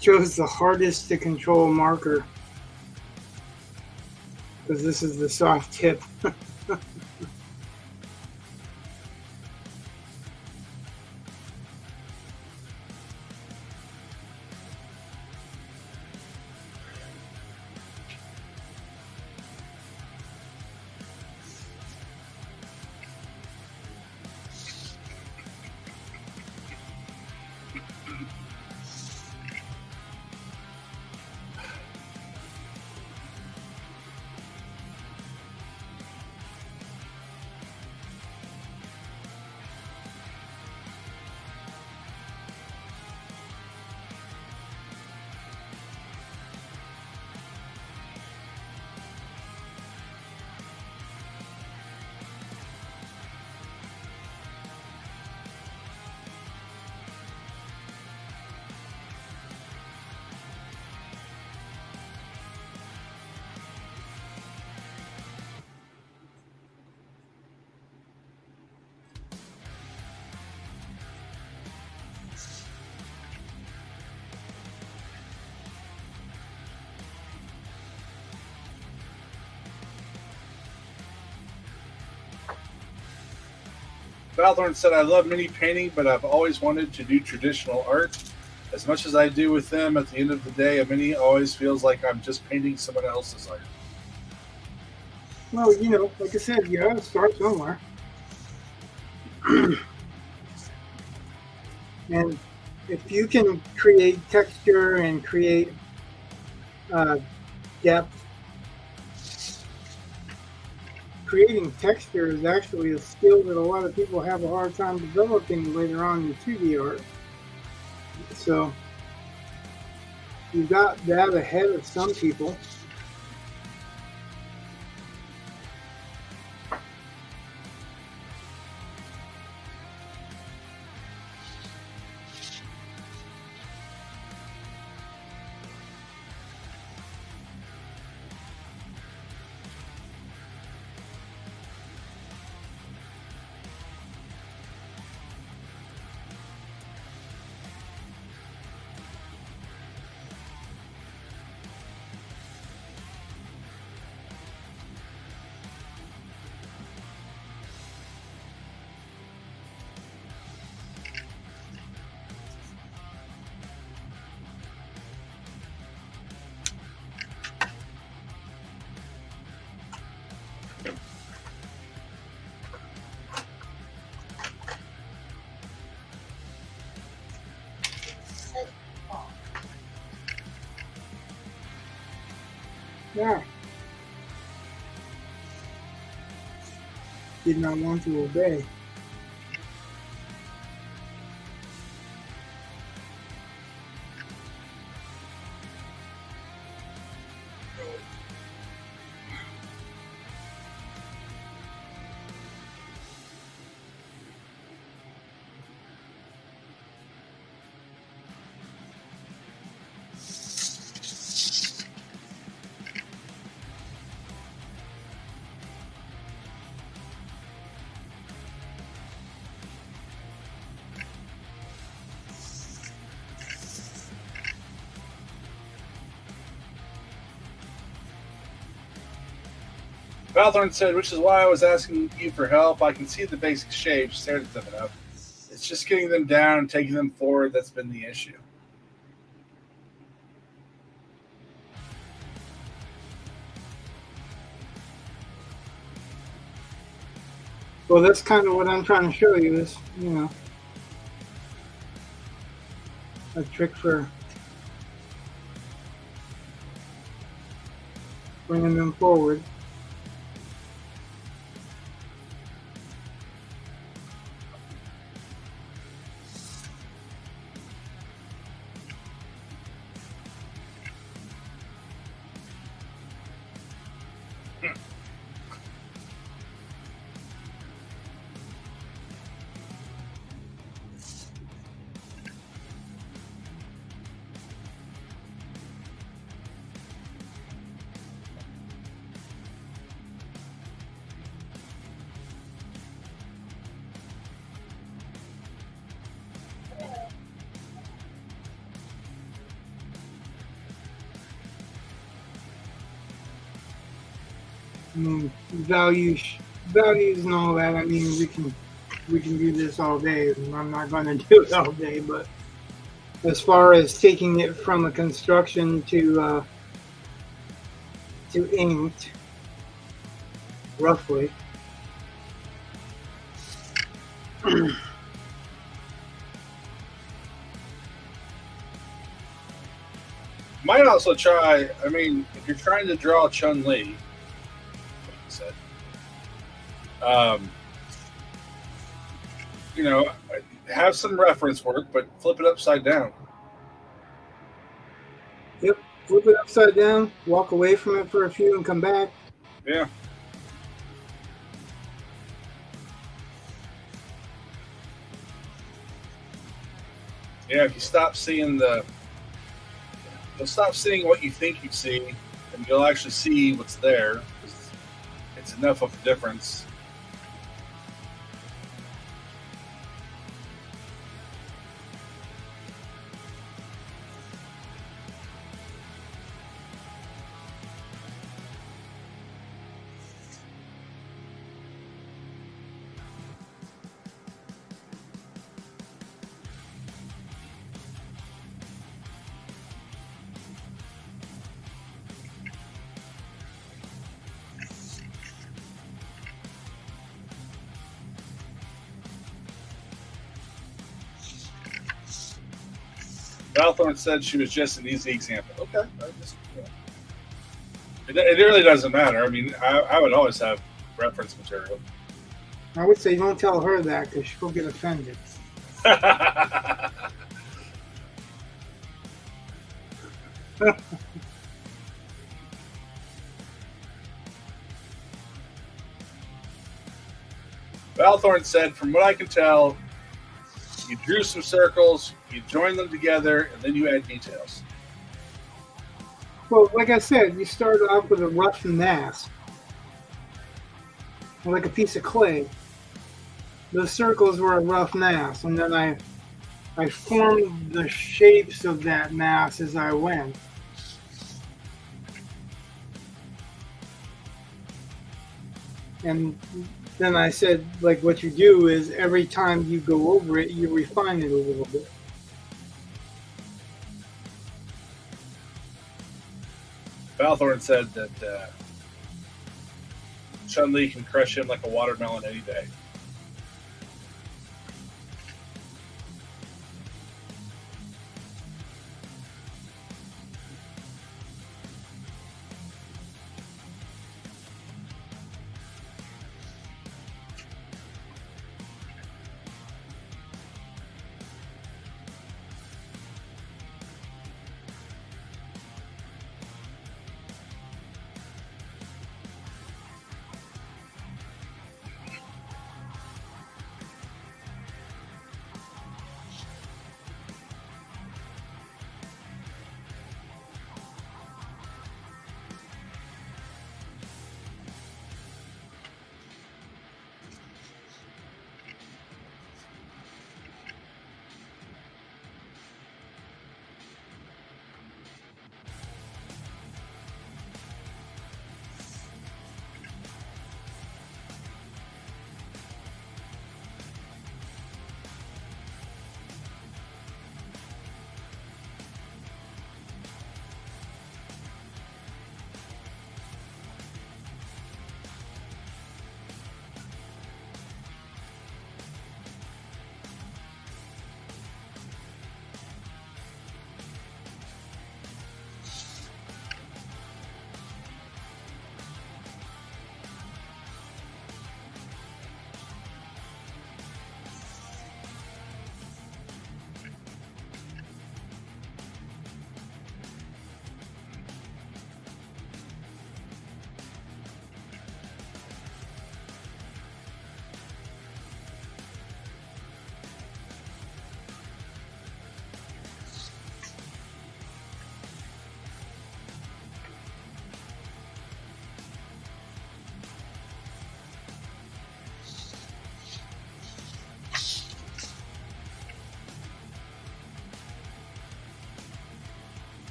chose the hardest to control marker because this is the soft tip. Valthorn said, I love mini painting, but I've always wanted to do traditional art. As much as I do with them, at the end of the day, a mini always feels like I'm just painting someone else's art. Well, you know, like I said, you gotta start somewhere. And if you can create texture and create depth, creating texture is actually a skill that a lot of people have a hard time developing later on in 2D art. So you got that ahead of some people. Yeah. Did not want to obey. Valthorn said, which is why I was asking you for help. I can see the basic shapes, stared at them enough. It's just getting them down and taking them forward that's been the issue. Well, that's kind of what I'm trying to show you is, a trick for bringing them forward. I mean, values and all that. I mean, we can do this all day. I'm not going to do it all day, but as far as taking it from a construction to inked, roughly. Might also try. I mean, if you're trying to draw Chun-Li, said. Have some reference work, but flip it upside down. Yep, flip it upside down, walk away from it for a few and come back. Yeah. Yeah, if you stop seeing you'll stop seeing what you think you see, and you'll actually see what's there. It's enough of a difference. Valthorn said she was just an easy example. Okay. It really doesn't matter. I mean, I would always have reference material. I would say don't tell her that because she'll get offended. Valthorn said, from what I can tell, you drew some circles, you joined them together, and then you add details. Well, like I said, you start off with a rough mass, like a piece of clay. The circles were a rough mass, and then I formed the shapes of that mass as I went. And then I said, like, what you do is every time you go over it, you refine it a little bit. Valthorn said that Chun-Li can crush him like a watermelon any day.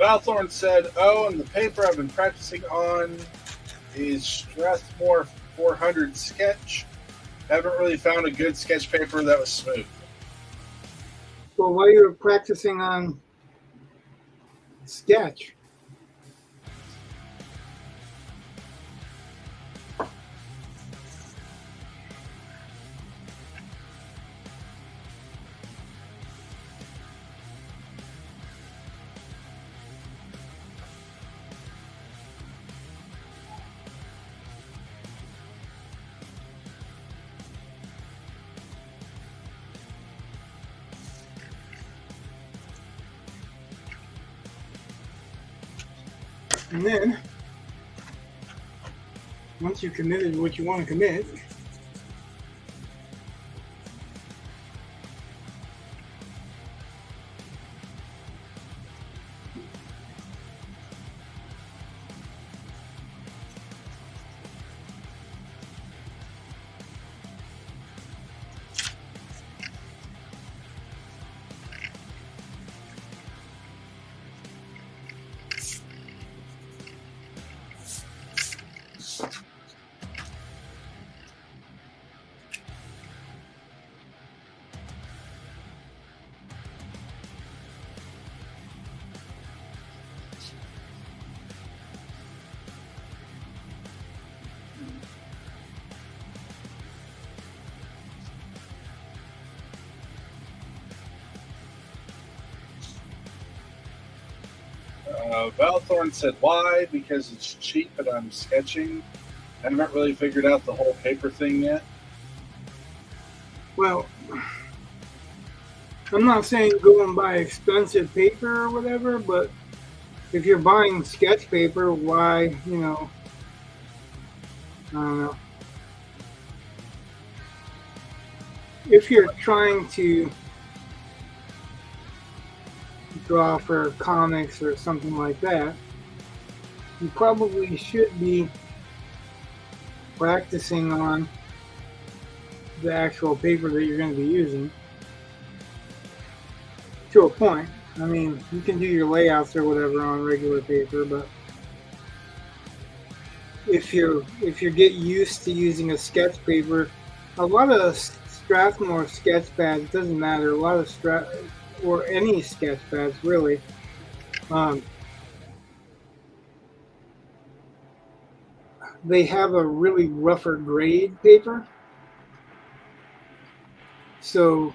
Valthorn said, "Oh, and the paper I've been practicing on is Strathmore 400 sketch. Haven't really found a good sketch paper that was smooth." Well, while you were practicing on sketch, and then once you've committed what you want to commit, Valthorn said, "Why? Because it's cheap and I'm sketching. I haven't really figured out the whole paper thing yet." well, I'm not saying go and buy expensive paper or whatever, but if you're buying sketch paper, why, I don't know. If you're trying to draw for comics or something like that, you probably should be practicing on the actual paper that you're going to be using to a point. I mean, you can do your layouts or whatever on regular paper, but if you get used to using a sketch paper, a lot of Strathmore sketch pads, doesn't matter, a lot of or any sketch pads really, they have a really rougher grade paper, so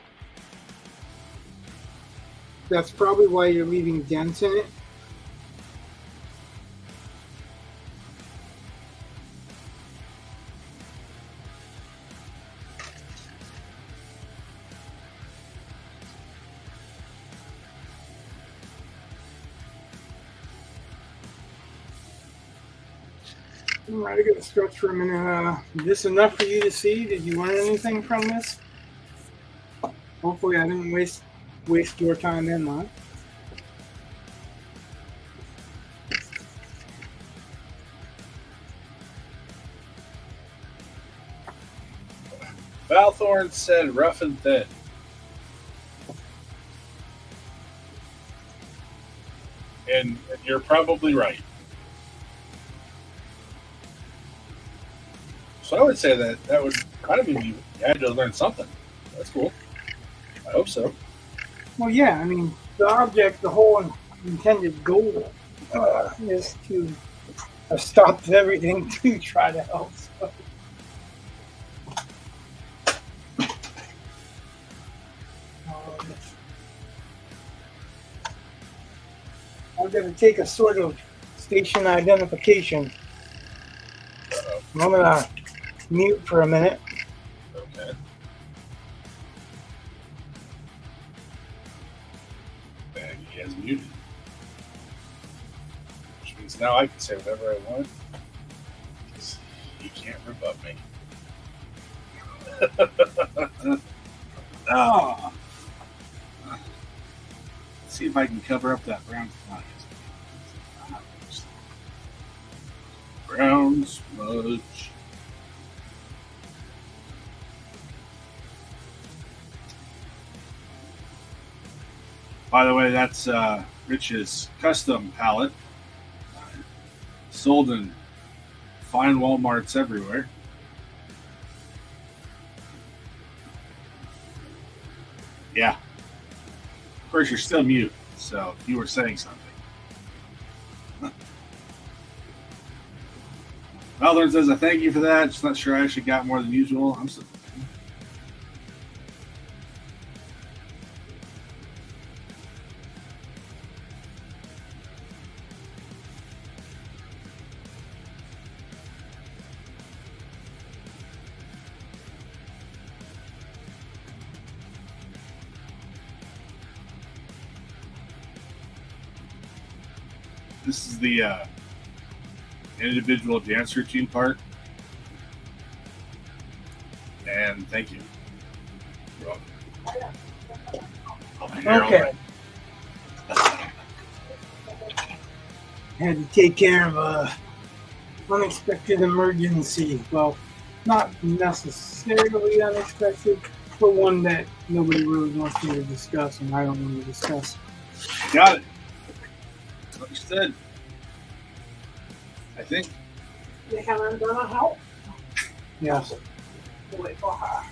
that's probably why you're leaving dents in it. All right, I got to stretch for a minute. Is this enough for you to see? Did you learn anything from this? Hopefully I didn't waste your time and mine. Valthorn said, "Rough and thin." And you're probably right. So I would say that would kind of mean you had to learn something. That's cool. I hope so. Well, yeah, I mean, the whole intended goal is to stop everything to try to help. So. I'm going to take a sort of station identification. I'm going to mute for a minute. Okay. And he has muted. Which means now I can say whatever I want. Because he can't rebut me. Oh. Let's see if I can cover up that brown smudge. Brown smudge. By the way, that's Rich's custom palette, sold in fine Walmarts everywhere. Yeah. Of course, you're still mute, so you were saying something. Althorn says, I thank you for that. Just not sure I actually got more than usual. I'm so. This is the individual dance routine part. And thank you. You're welcome. Okay. Had to take care of a unexpected emergency. Well, not necessarily unexpected, but one that nobody really wants me to discuss, and I don't want to discuss. Got it. Understood. I think. They haven't done a help. Yes. Wait for her.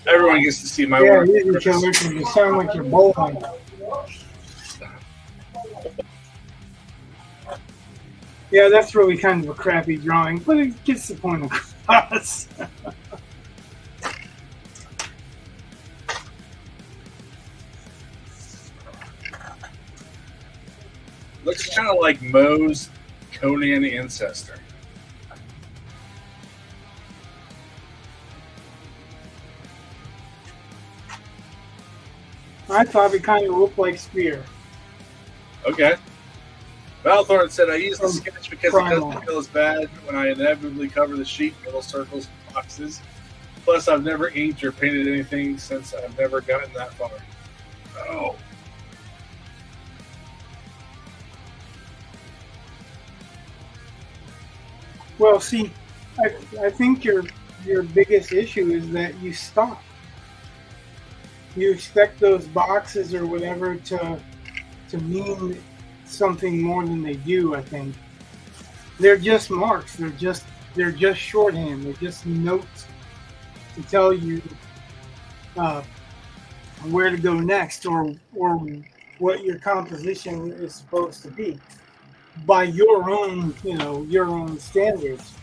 Everyone gets to see my Yeah, work. easy killer, because you sound like you're bowling. Yeah, that's really kind of a crappy drawing, but it gets the point across. Looks kind of like Moe's Conan ancestor. I thought it kind of looked like Spear. Okay. Valthorn said, I use the From sketch because Primal. it doesn't feel as bad when I inevitably cover the sheet in little circles and boxes. Plus, I've never inked or painted anything since I've never gotten that far. Oh. Well, see, I think your biggest issue is that you stop. You expect those boxes or whatever to mean something more than they do. I think they're just marks. They're just shorthand. They're just notes to tell you where to go next or what your composition is supposed to be by your own your own standards.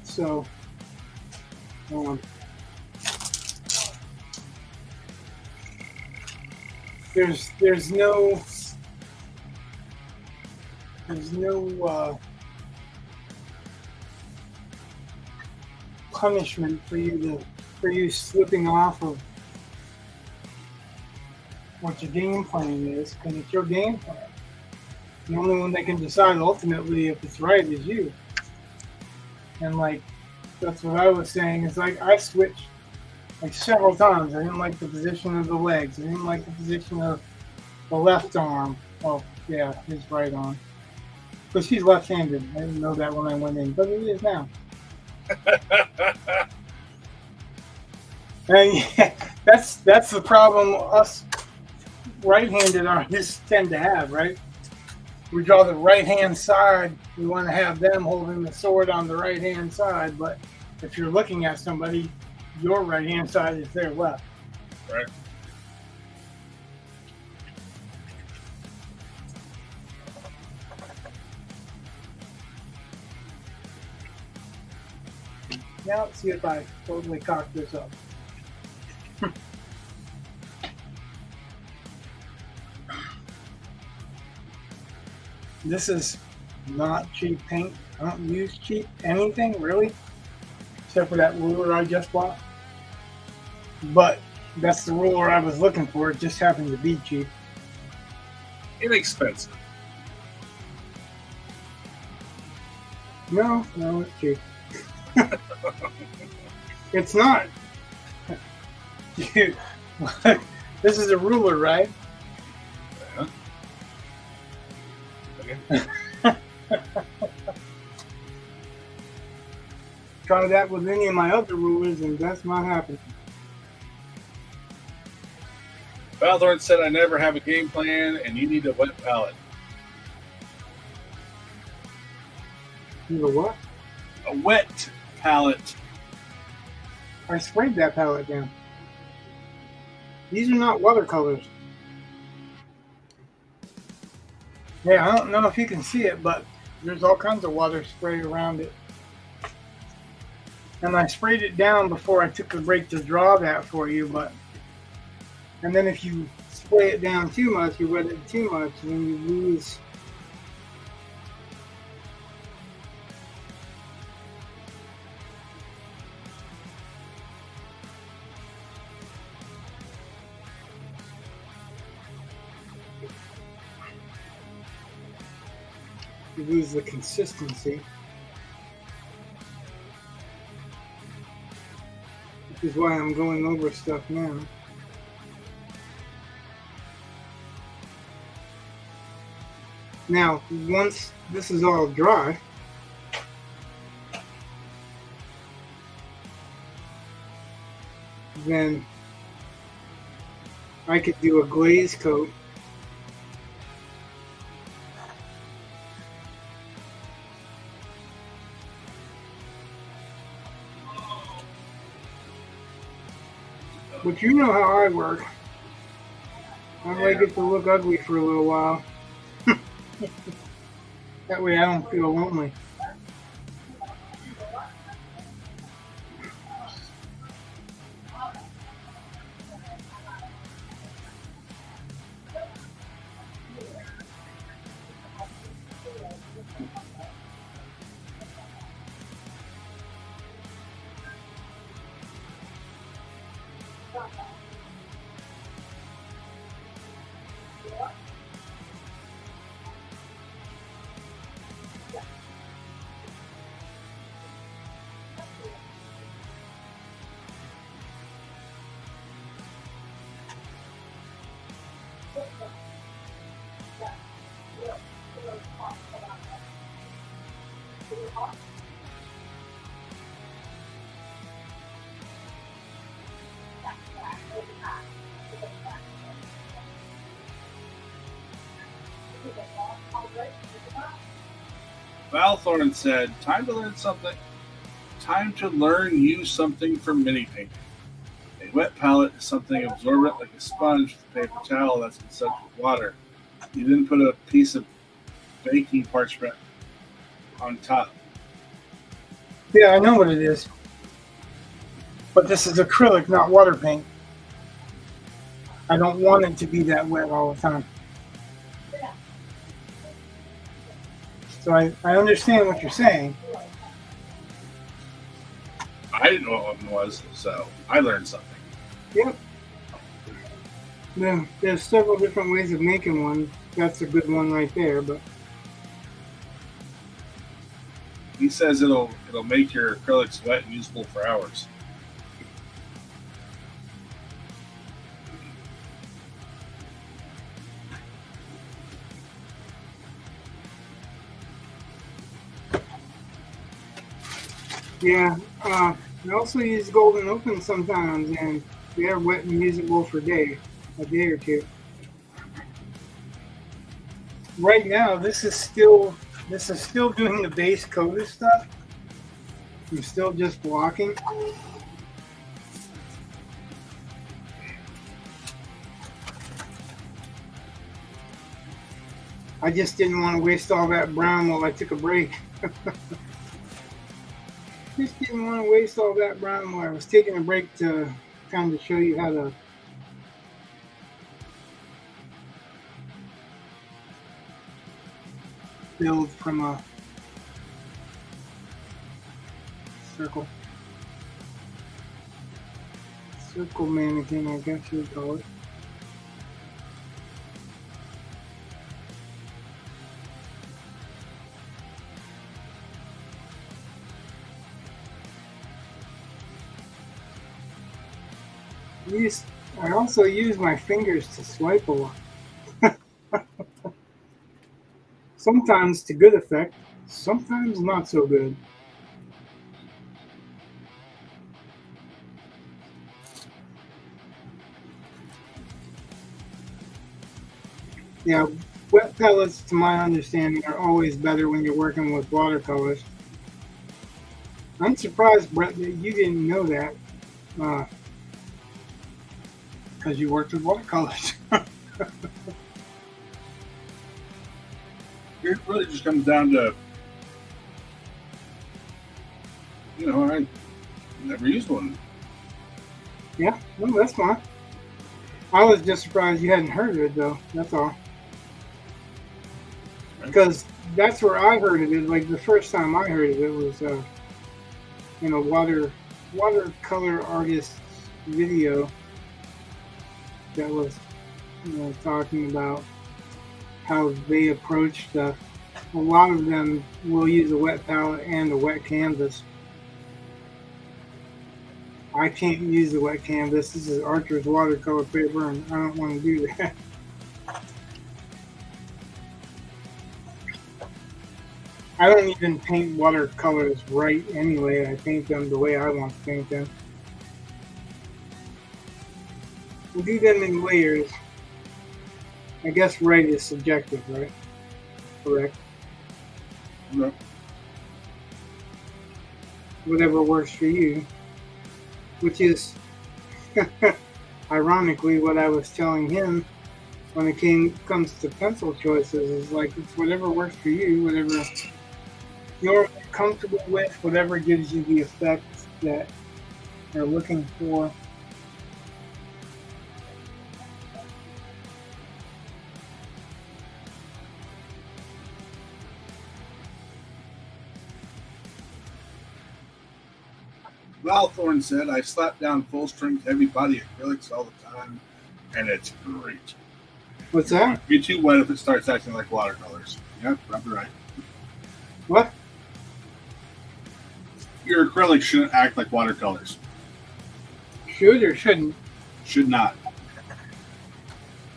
So there's no punishment for you slipping off of what your game plan is, because it's your game plan. The only one that can decide ultimately if it's right is you. And like that's what I was saying. Is like I switched like several times. I didn't like the position of the legs. I didn't like the position of the left arm. Oh yeah, his right arm. Because he's left-handed. I didn't know that when I went in, but it is now. And yeah, that's the problem us right-handed artists tend to have, right? We draw the right-hand side. We want to have them holding the sword on the right-hand side, but if you're looking at somebody, your right-hand side is their left. Right. Now let's see if I totally cocked this up. This is not cheap paint. I don't use cheap anything, really, except for that ruler I just bought. But that's the ruler I was looking for. It just happened to be cheap. Inexpensive. No, it's cheap. It's not. This is a ruler, right? Yeah. again. Try that with any of my other rulers, and that's not happening. Valthorn said, I never have a game plan, and you need a wet palette. You know what? A wet palette. I sprayed that palette down. These are not watercolors. Yeah, I don't know if you can see it, but there's all kinds of water spray around it. And I sprayed it down before I took a break to draw that for you, and then if you spray it down too much, you wet it too much, then you lose. You lose the consistency. Which is why I'm going over stuff now. Now, once this is all dry, then I could do a glaze coat. But you know how I work. I like it to look ugly for a little while. That way I don't feel lonely. Valthorn said, time to learn something. Time to learn you something from mini painting. A wet palette is something absorbent like a sponge with a paper towel that's been soaked with water. You then put a piece of baking parchment on top. Yeah, I know what it is. But this is acrylic, not water paint. I don't want it to be that wet all the time. So I understand what you're saying. I didn't know what one was, so I learned something. Yep. There's several different ways of making one. That's a good one right there, but He says it'll make your acrylics wet and usable for hours. yeah. I also use Golden Open sometimes, and they're wet and usable for a day or two. Right now, this is still doing the base coated stuff. I'm still just blocking. I just didn't want to waste all that brown while I took a break. Just didn't want to waste all that brown while I was taking a break to kind of show you how to build from a circle mannequin, I guess you would call it. I also use my fingers to swipe a lot. Sometimes to good effect, sometimes not so good. Yeah, wet pellets, to my understanding, are always better when you're working with watercolors. I'm surprised, Brett, that you didn't know that, because you worked with watercolors. It really just comes down to, I never used one. Yeah, well, that's fine. I was just surprised you hadn't heard of it, though. That's all. Because that's where I heard of it. Like the first time I heard of it was, watercolor artist's video that was, talking about how they approach stuff. A lot of them will use a wet palette and a wet canvas. I can't use the wet canvas. This is Archer's watercolor paper, and I don't want to do that. I don't even paint watercolors right anyway. I paint them the way I want to paint them. We do them in layers. I guess right is subjective, right? Correct. No. Whatever works for you. Which is, ironically, what I was telling him when it comes to pencil choices. Is like, it's whatever works for you, whatever you're comfortable with, whatever gives you the effect that you're looking for. Val Thorne said, I slap down full-strength, heavy-body acrylics all the time, and it's great. What's that? Be too wet if it starts acting like watercolors. Yep, probably right. What? Your acrylics shouldn't act like watercolors. Should or shouldn't? Should not.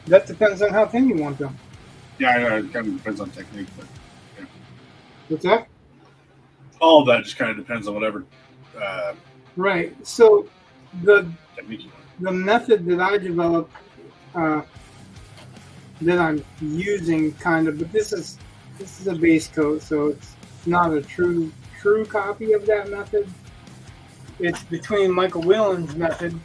That depends on how thin you want them. Yeah, I know, it kind of depends on technique, but yeah. What's that? All of that just kind of depends on whatever Right. So the technique you want. the method that I developed, that I'm using, kind of, but this is a base coat, so it's not a true copy of that method. It's between Michael Whelan's method.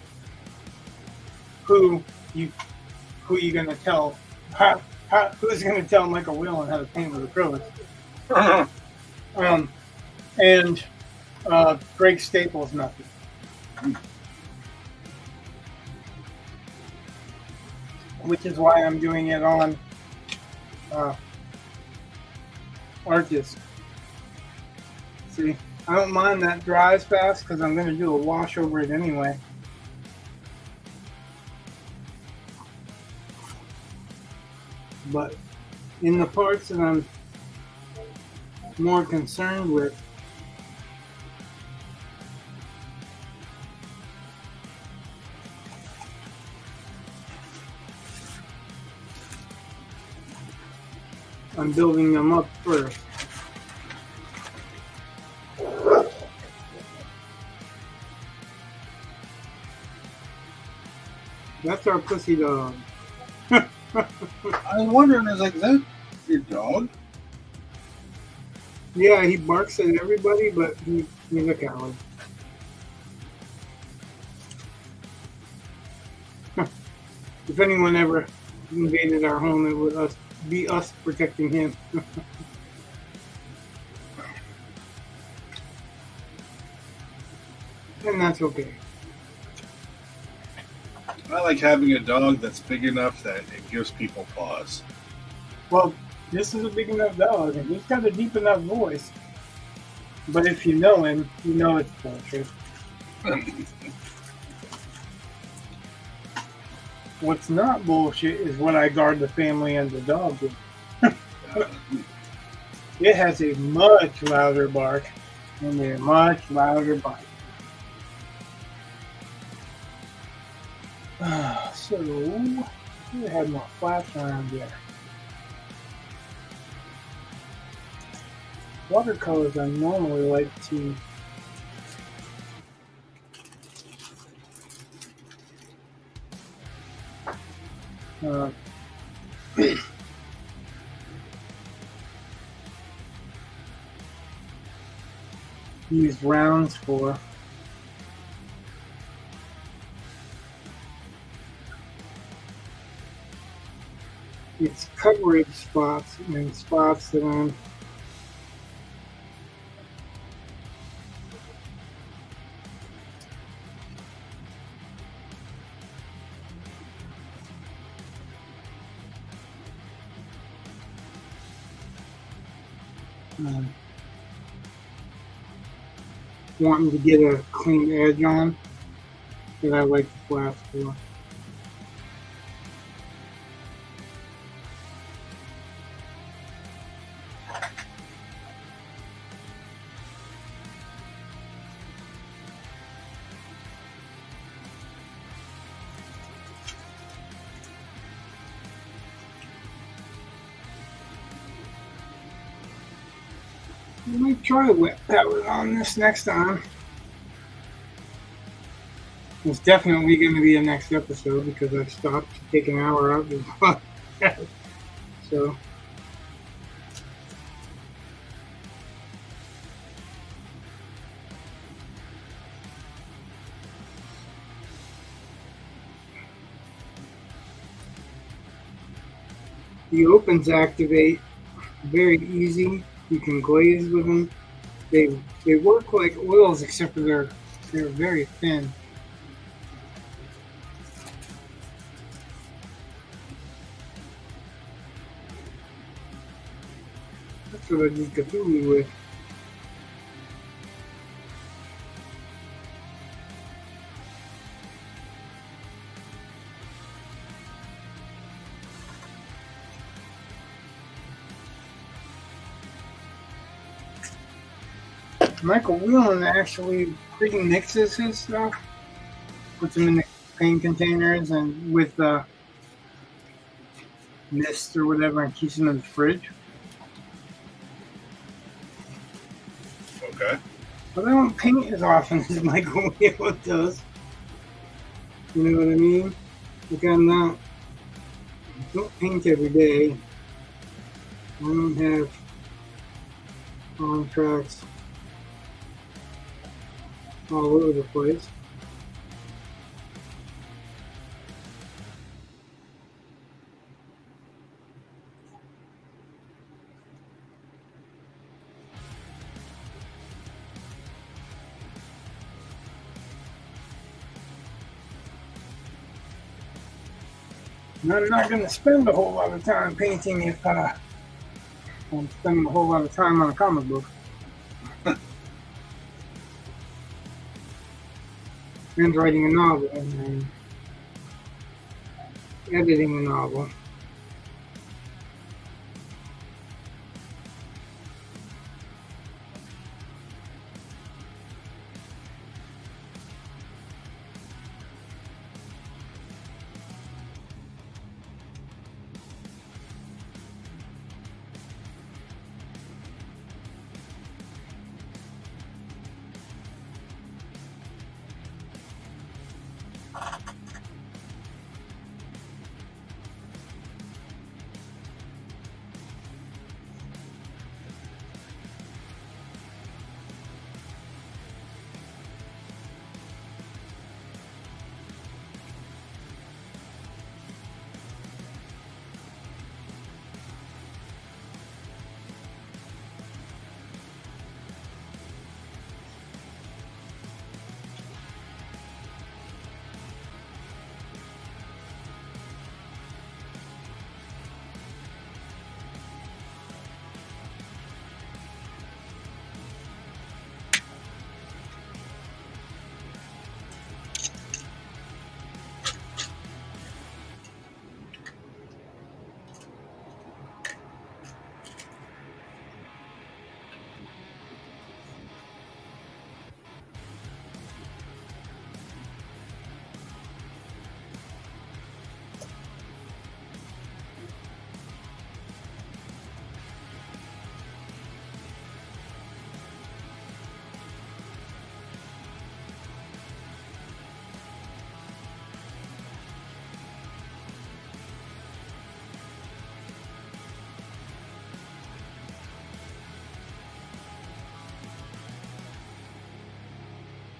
Who you gonna tell? Who's gonna tell Michael Whelan how to paint with acrylics? And Greg Staples' method. Which is why I'm doing it on Arcus. See, I don't mind that dries fast because I'm going to do a wash over it anyway. But in the parts that I'm more concerned with, I'm building them up first. That's our pussy dog. I was wondering, is that your dog? Yeah, he barks at everybody, but he's a coward. If anyone ever invaded our home, it would be us protecting him. And that's okay. I like having a dog that's big enough that it gives people pause. Well, this is a big enough dog, and he's got a deep enough voice. But if you know him, you know it's bullshit. What's not bullshit is what I guard the family and the dog with. It has a much louder bark and a much louder bite. So, I had my flash around there. watercolors I normally like to uh, use rounds for. It's coverage spots and spots that I'm wanting to get a clean edge on that I like the flats for. I might try wet palette on this next time. It's definitely going to be a next episode because I stopped to take an hour out of the podcast. So. The opens activate very easy. You can glaze with them. They work like oils except for they're very thin. That's what I did Cthulhu with. Michael Whelan actually pre-mixes his stuff, puts them in the paint containers and with mist or whatever, and keeps them in the fridge. Okay. But I don't paint as often as Michael Whelan does. You know what I mean? Like I don't paint every day. I don't have contracts all over the place. And I'm not going to spend a whole lot of time painting if I'm spending a whole lot of time on a comic book. And writing a novel and editing a novel.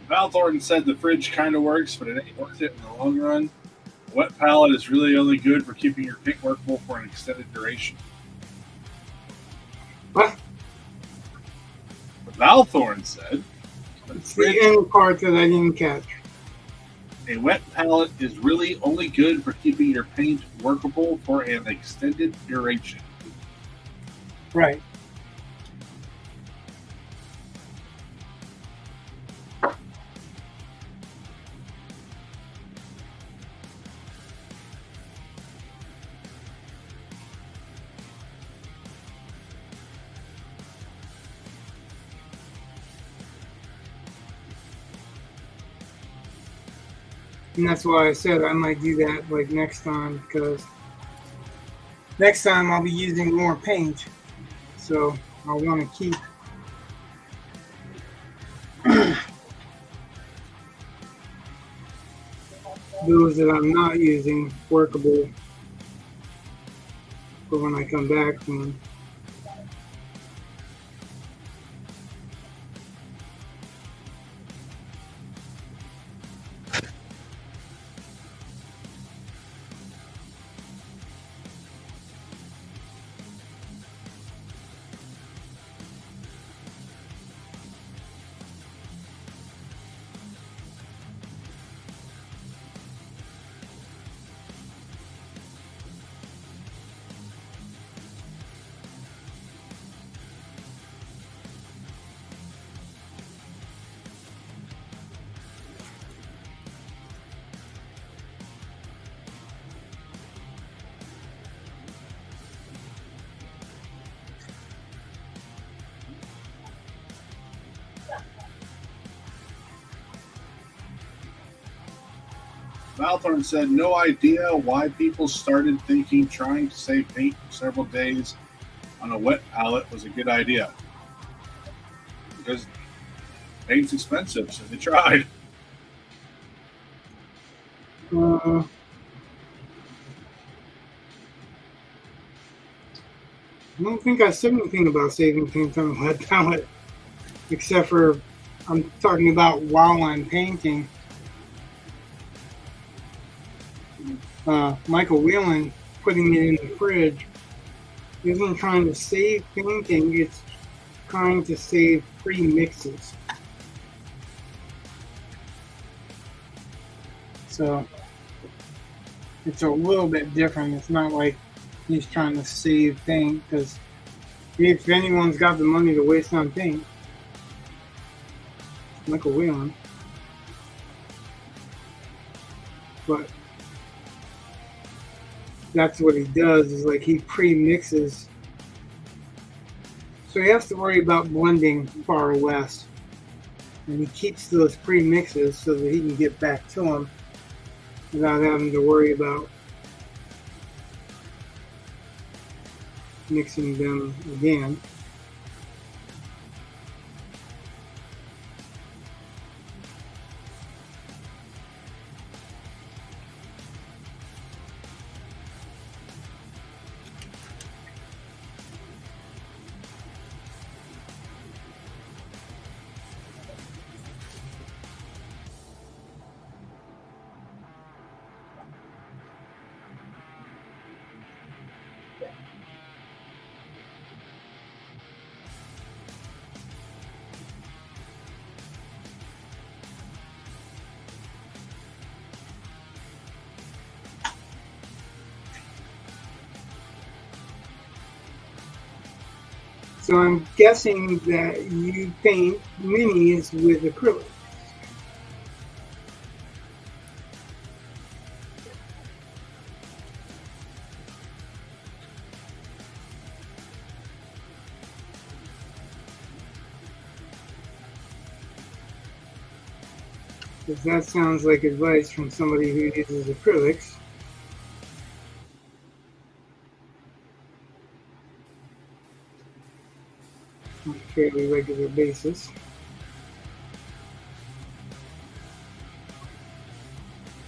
Val Thornton said the fridge kind of works, but it ain't worth it in the long run. A wet palette is really only good for keeping your paint workable for an extended duration. What? Val Thornton said It's the end part that I didn't catch. a wet palette is really only good for keeping your paint workable for an extended duration. Right. And that's why I said I might do that like next time, because next time I'll be using more paint. So I want to keep those that I'm not using workable for when I come back from them. Malthorn said, no idea why people started thinking trying to save paint for several days on a wet palette was a good idea. Because paint's expensive, so they tried. I don't think I said anything about saving paint on a wet palette, except for I'm talking about while I'm painting. Michael Whelan putting it in the fridge isn't trying to save painting, it's trying to save pre-mixes. So it's a little bit different. It's not like he's trying to save paint, because if anyone's got the money to waste on paint, Michael Whelan. But that's what he does, is like he pre-mixes. So he has to worry about blending far less. And he keeps those pre-mixes so that he can get back to them without having to worry about mixing them again. So I'm guessing that you paint minis with acrylic. Because that sounds like advice from somebody who uses acrylics. On a fairly regular basis.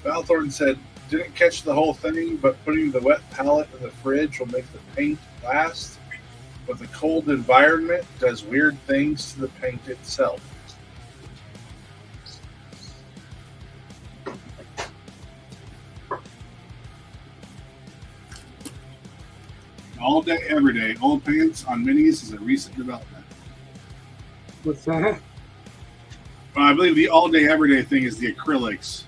Balthorn said, didn't catch the whole thing, but putting the wet palette in the fridge will make the paint last. But the cold environment does weird things to the paint itself. All day, every day. Old paints on minis is a recent development. What's that? I believe the all day, every day thing is the acrylics.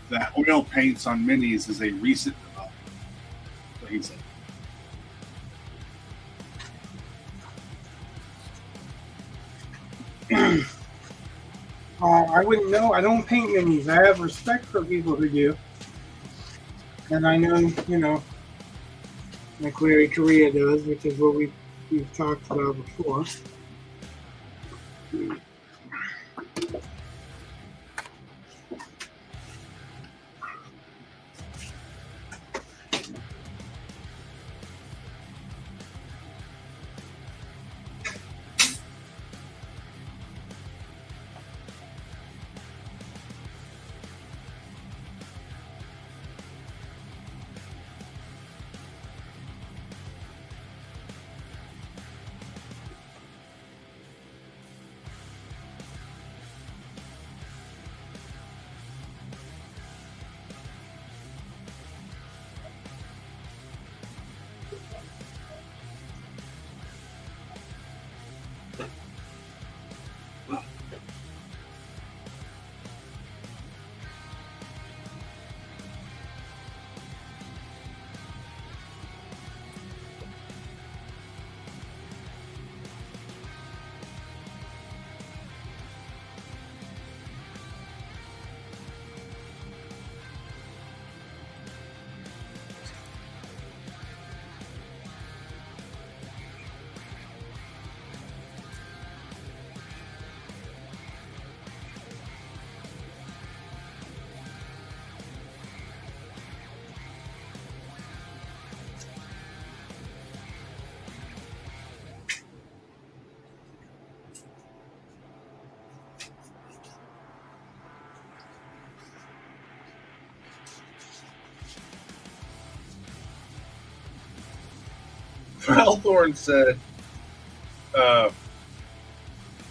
That oil paints on minis is a recent development. That's what he said. I wouldn't know. I don't paint minis. I have respect for people who do. And I know, like Larry Correa does, which is what we've talked about before. Falthorn said,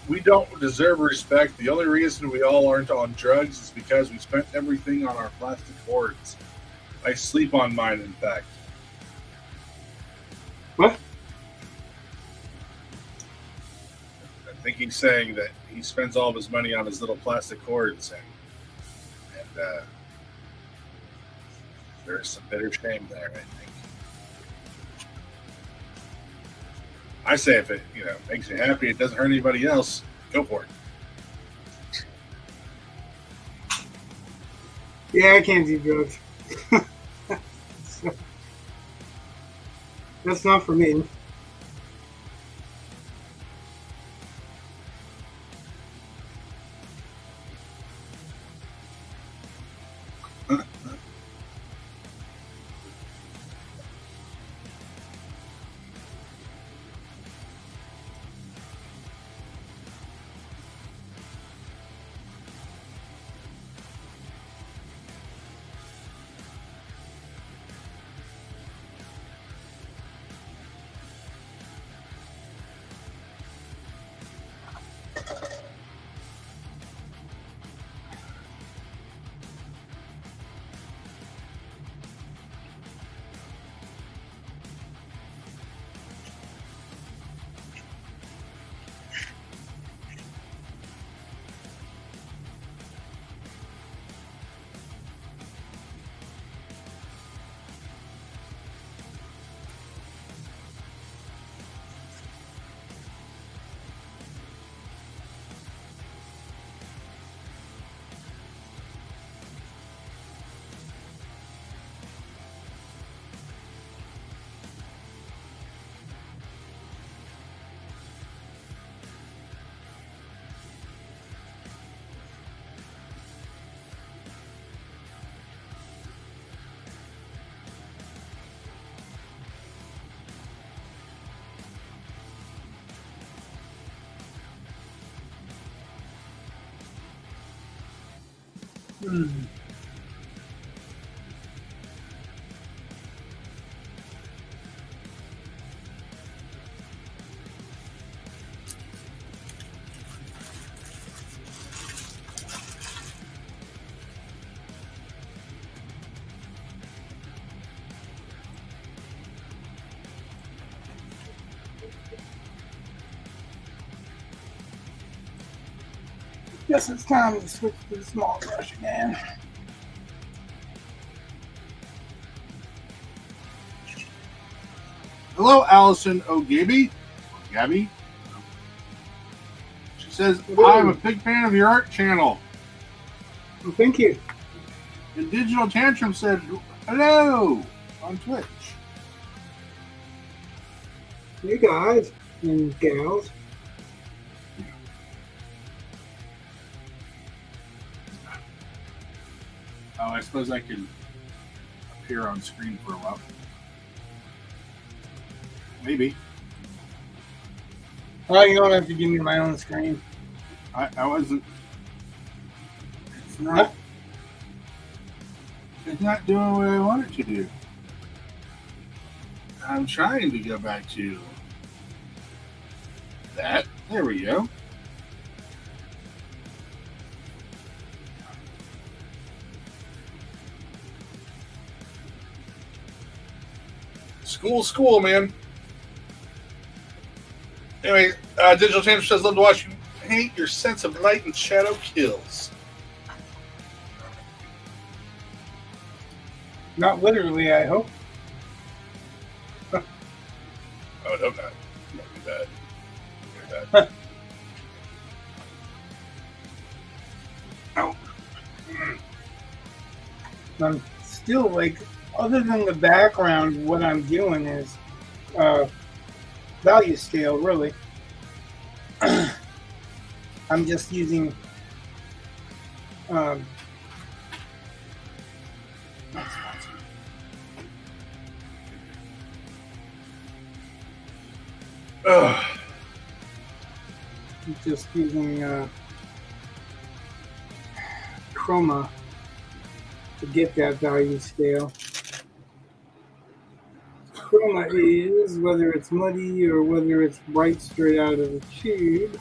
we don't deserve respect. The only reason we all aren't on drugs is because we spent everything on our plastic hoards. I sleep on mine, in fact. What? I think he's saying that he spends all of his money on his little plastic hoards, and there's some bitter shame there, I think. I say if it makes you happy, it doesn't hurt anybody else, go for it. Yeah, I can't do drugs. That's not for me. Guess it's time to switch to the small brush again. Hello, Allison O'Gaby. Gabby? She says, Hello. I'm a big fan of your art channel. Well, thank you. And Digital Tantrum said, hello, on Twitch. Hey guys and gals. Oh, I suppose I can appear on screen for a while. Maybe. Oh, you don't have to give me my own screen. I wasn't. It's not. It's not doing what I want it to do. I'm trying to go back to that. There we go. School, man. Anyway, Digital Tantrum says, love to watch you paint. Your sense of light and shadow kills. Not literally, I hope. I would hope not. Don't do that. Do that. Ow. I'm still like, other than the background, what I'm doing is value scale, really. I'm just using chroma to get that value scale. Chroma is whether it's muddy or whether it's bright straight out of the tube.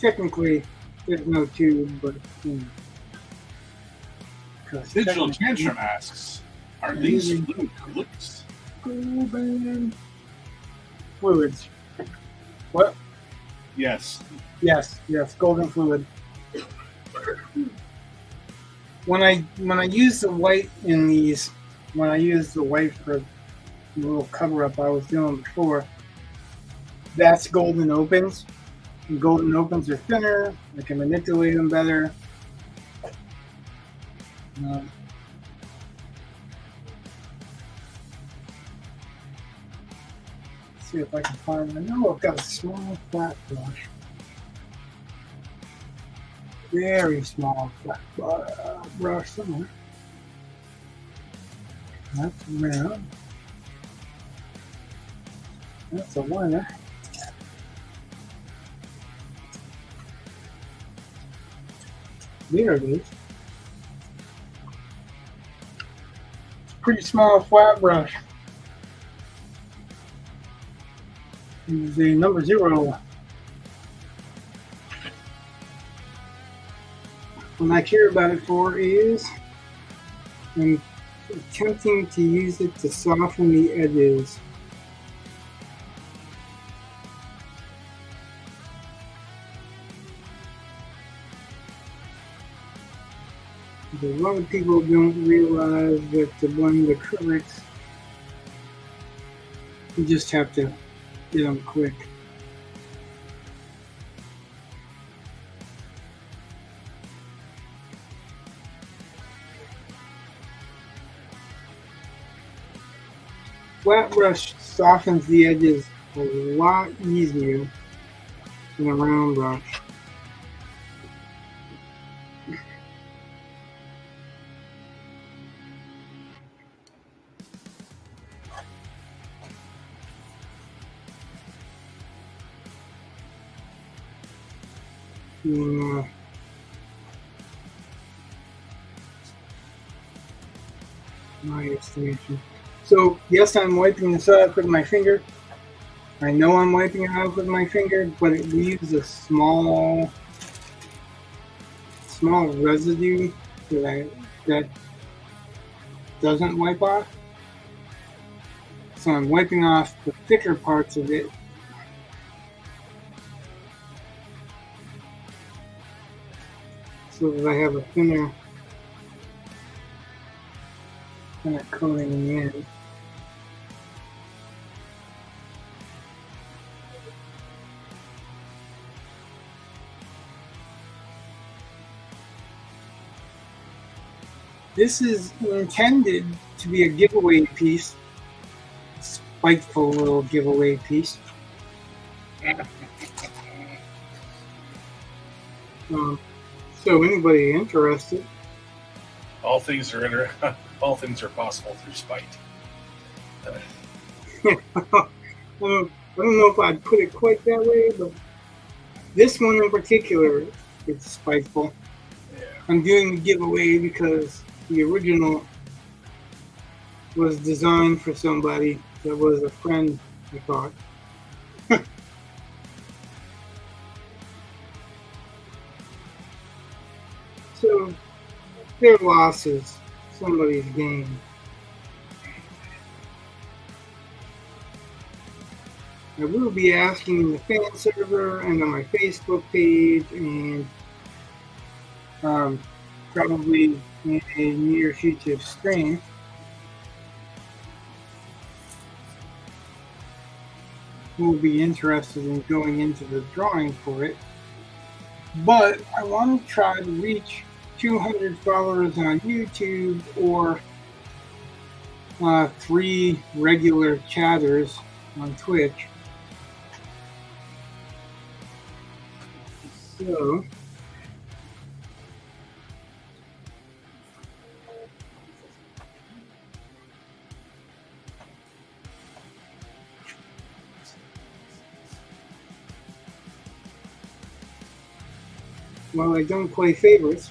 Technically, there's no tube, but Digital Tantrum asks, are these fluid clips? Fluids. What? Yes. Yes, golden fluid. When I use the white in these, when I use the white for the little cover up I was doing before, that's golden opens. And golden opens are thinner. I can manipulate them better. See if I can find. I know I've got a small flat brush. Very small flat brush somewhere. That's around. That's a winner. There it is. Pretty small flat brush. Use the number 0. What I care about it for is I'm attempting to use it to soften the edges. A lot of people don't realize that to blend acrylics, you just have to get them quick. Flat brush softens the edges a lot easier than a round brush. My estimation. So yes, I'm wiping this off with my finger. I know I'm wiping it off with my finger, but it leaves a small residue that doesn't wipe off. So I'm wiping off the thicker parts of it. So that I have a thinner coating in the end. This is intended to be a giveaway piece. Spiteful little giveaway piece. So anybody interested? All things are possible through spite. I don't know if I'd put it quite that way, but this one in particular is spiteful. Yeah. I'm doing the giveaway because the original was designed for somebody that was a friend, I thought. So their loss is somebody's gain. I will be asking in the fan server and on my Facebook page and probably in a near future stream. Who will be interested in going into the drawing for it. But I want to try to reach 200 followers on YouTube or 3 regular chatters on Twitch. So well, I don't play favorites.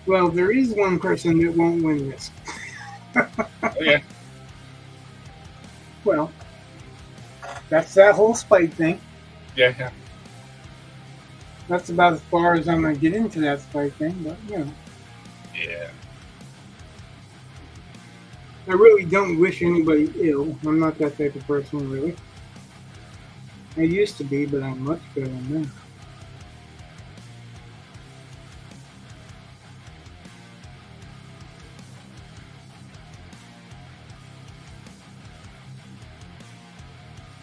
Well, there is one person that won't win this. Okay. Well, that's that whole spite thing. Yeah. That's about as far as I'm going to get into that spite thing, but, you know. Yeah. I really don't wish anybody ill. I'm not that type of person, really. I used to be, but I'm much better than that.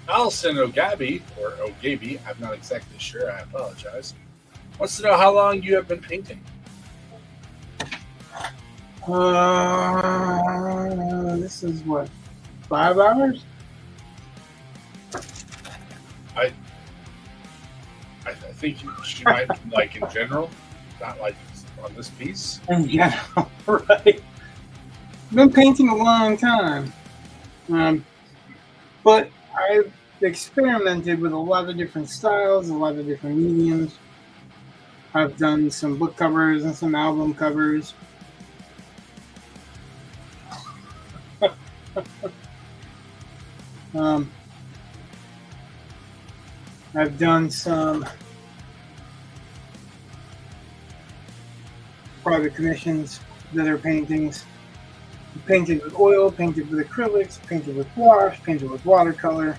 Allison Ogabi, or Ogabi, I'm not exactly sure, I apologize, wants to know how long you have been painting. This is what, 5 hours? I think she might be like in general, not like on this piece. In general, right. I've been painting a long time. But I've experimented with a lot of different styles, a lot of different mediums. I've done some book covers and some album covers. I've done some private commissions that are paintings. Painted with oil, painted with acrylics, painted with gouache, painted with watercolor.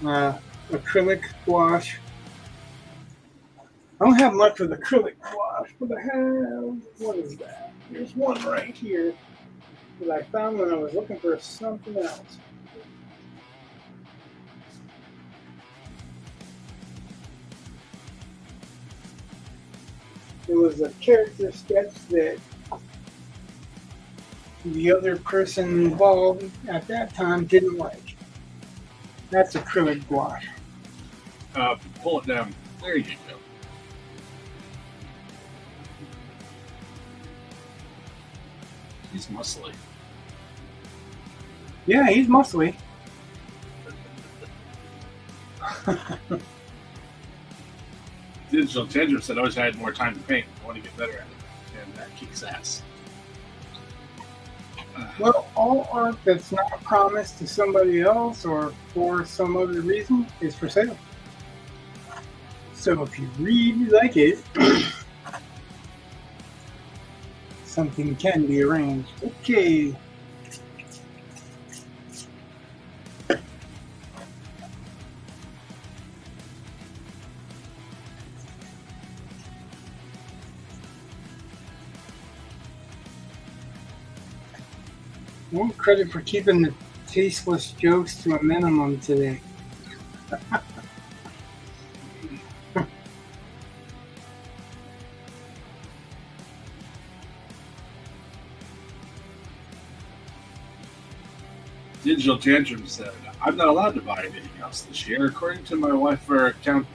Acrylic gouache. I don't have much with acrylic gouache, but I have, what is that? There's one right here that I found when I was looking for something else. It was a character sketch that the other person involved at that time didn't like. That's acrylic gouache. Pull it down. There you go. He's muscly. Yeah, he's muscly. Digital Tendra said I always had more time to paint. I want to get better at it. Yeah. and that kicks ass. Well, all art that's not promised to somebody else or for some other reason is for sale. So if you really like it, something can be arranged. Okay. One credit for keeping the tasteless jokes to a minimum today. Digital Tantrum said, I'm not allowed to buy anything else this year, according to my wife or accountant.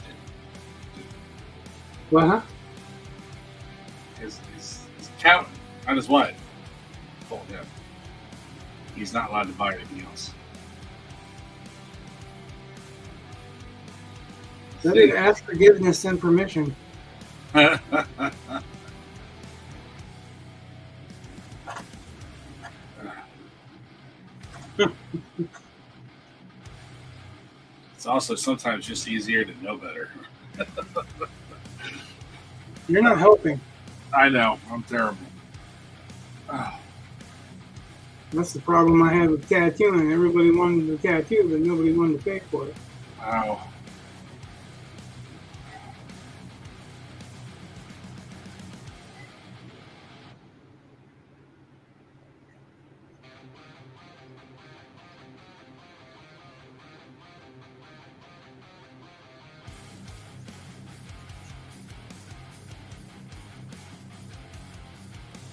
What? His accountant, not his wife, told him he's not allowed to buy anything else. They didn't ask forgiveness and permission. It's also sometimes just easier to know better. You're not helping. I know, I'm terrible. Oh. That's the problem I had with tattooing. Everybody wanted the tattoo, but nobody wanted to pay for it. Wow.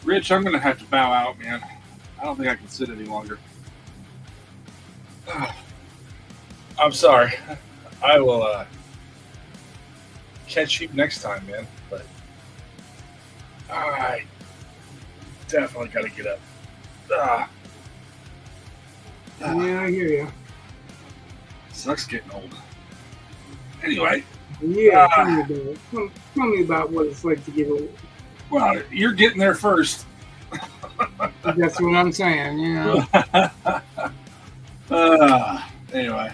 Rich, I'm going to have to bow out, man. I don't think I can sit any longer. I'm sorry. I will catch you next time, man. But I definitely got to get up. Yeah, I hear you. Sucks getting old. Anyway. Yeah, tell me about it. Tell me about what it's like to get old. Well, you're getting there first. That's what I'm saying, you know. Anyway.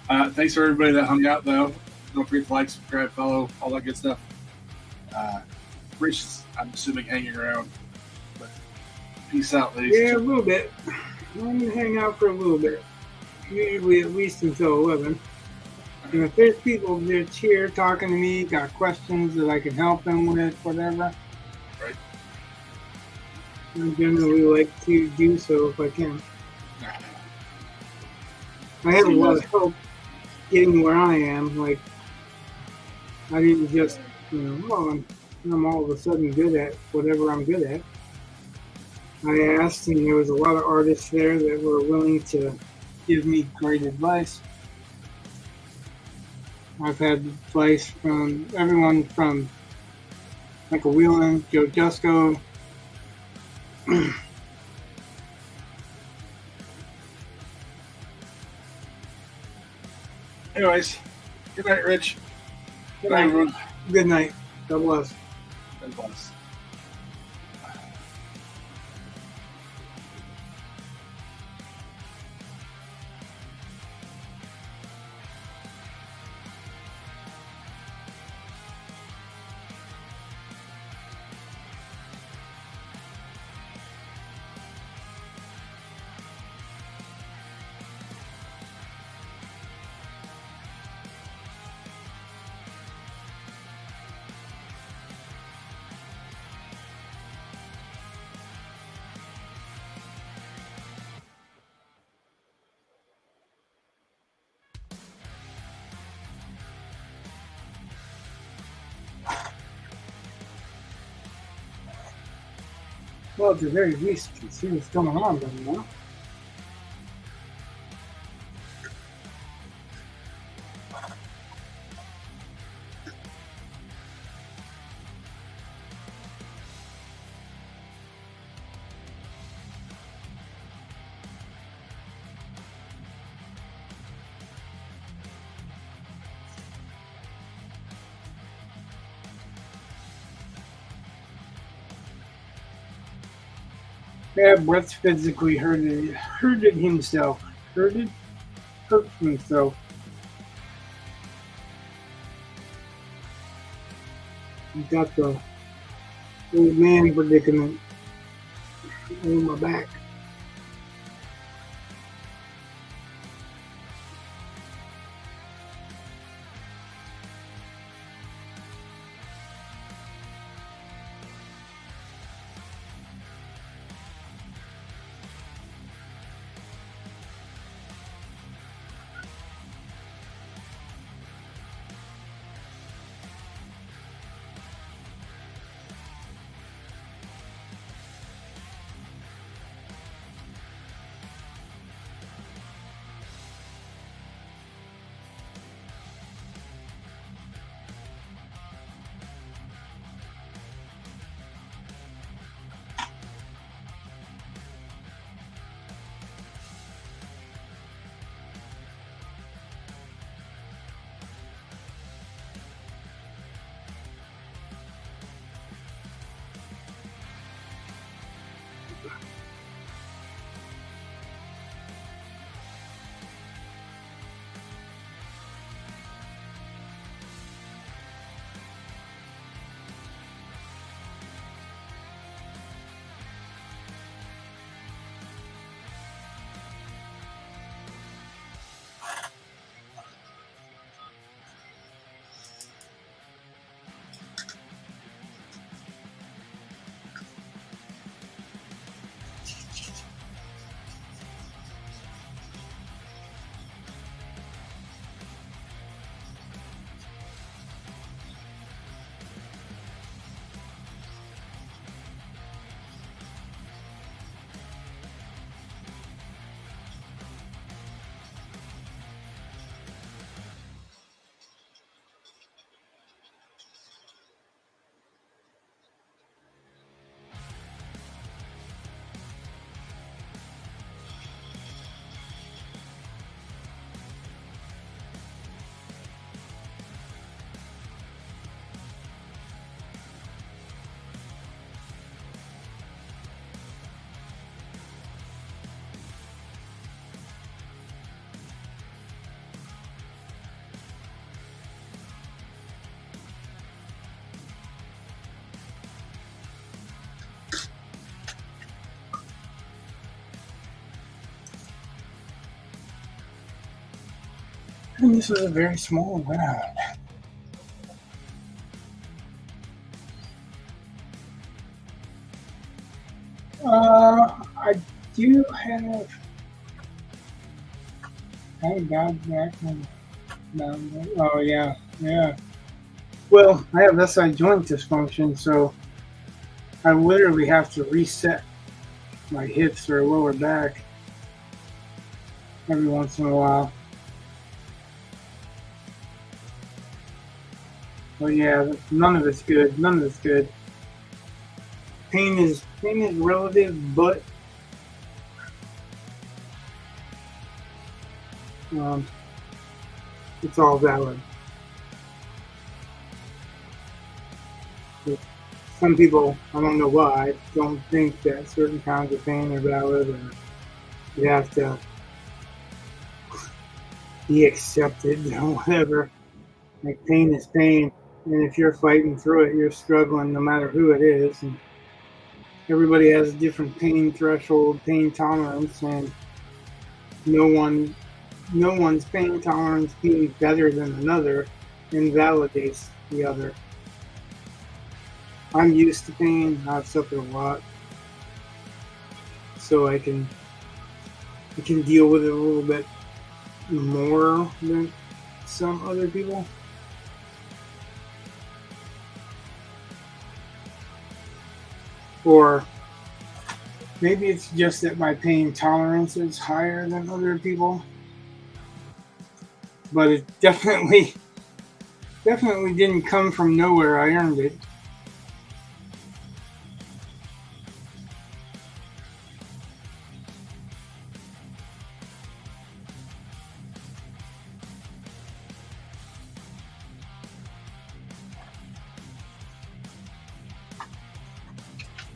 Thanks for everybody that hung out, though. Don't forget to like, subscribe, follow, all that good stuff. Rich is, I'm assuming, hanging around. But peace out, ladies. Yeah, a little bit. I'm going to hang out for a little bit. Usually at least until 11. And if there's people that's here talking to me, got questions that I can help them with, whatever, Right. I generally like to do so if I can. I had a lot of help getting where I am. Like, I didn't just, well, I'm all of a sudden good at whatever I'm good at. I asked, and there was a lot of artists there that were willing to give me great advice. I've had advice from everyone from Michael Whelan, Joe Jusko. Anyways, good night, Rich. Good night, everyone. Good night. God bless. God bless. Well, at the very least, you can see what's going on then, you know? Yeah, Brett's physically hurted himself. Hurt himself. He got the old man predicament on my back. And this is a very small ground. I do have God back and oh yeah, yeah. Well, I have SI joint dysfunction, so I literally have to reset my hips or lower back every once in a while. But yeah, none of it's good. None of it's good. Pain is relative, but it's all valid. Some people, I don't know why, don't think that certain kinds of pain are valid, or you have to be accepted or whatever. Like, pain is pain, and if you're fighting through it, you're struggling no matter who it is. And everybody has a different pain threshold, pain tolerance, and no one's pain tolerance being better than another invalidates the other. I'm used to pain. I've suffered a lot, so I can deal with it a little bit more than some other people. Or maybe it's just that my pain tolerance is higher than other people. But it definitely didn't come from nowhere. I earned it.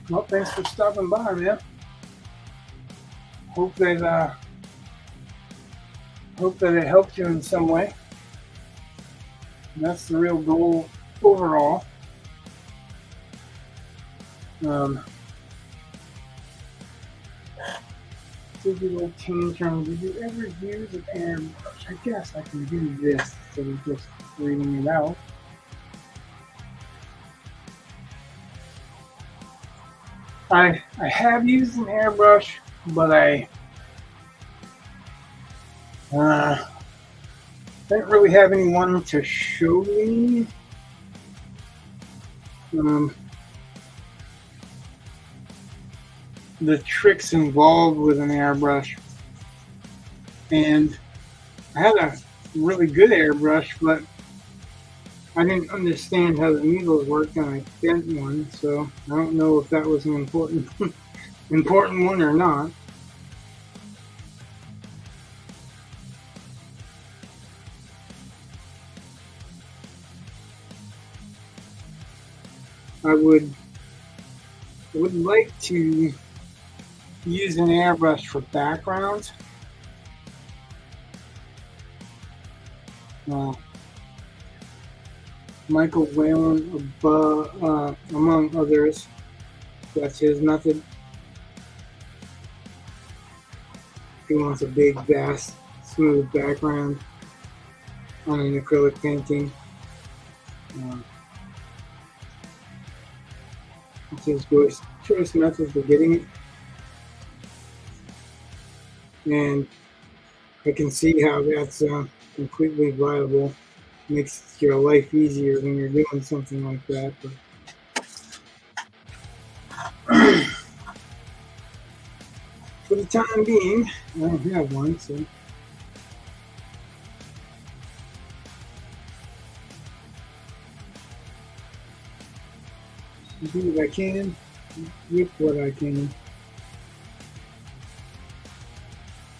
Well, thanks for stopping by, man. hope that it helped you in some way. And that's the real goal overall. Digital tantrum. Did you ever use an airbrush? I guess I can do this instead of just reading it out. I have used an airbrush, but I didn't really have anyone to show me. The tricks involved with an airbrush, and I had a really good airbrush, but I didn't understand how the needles worked, and I bent one, so I don't know if that was an important important one or not. I would like to use an airbrush for backgrounds. Michael Whalen, among others, that's his method. He wants a big, vast, smooth background on an acrylic painting. It's his choice method for getting it. And I can see how that's completely viable. Makes your life easier when you're doing something like that. But for the time being, I don't have one, so do what I can with what I can.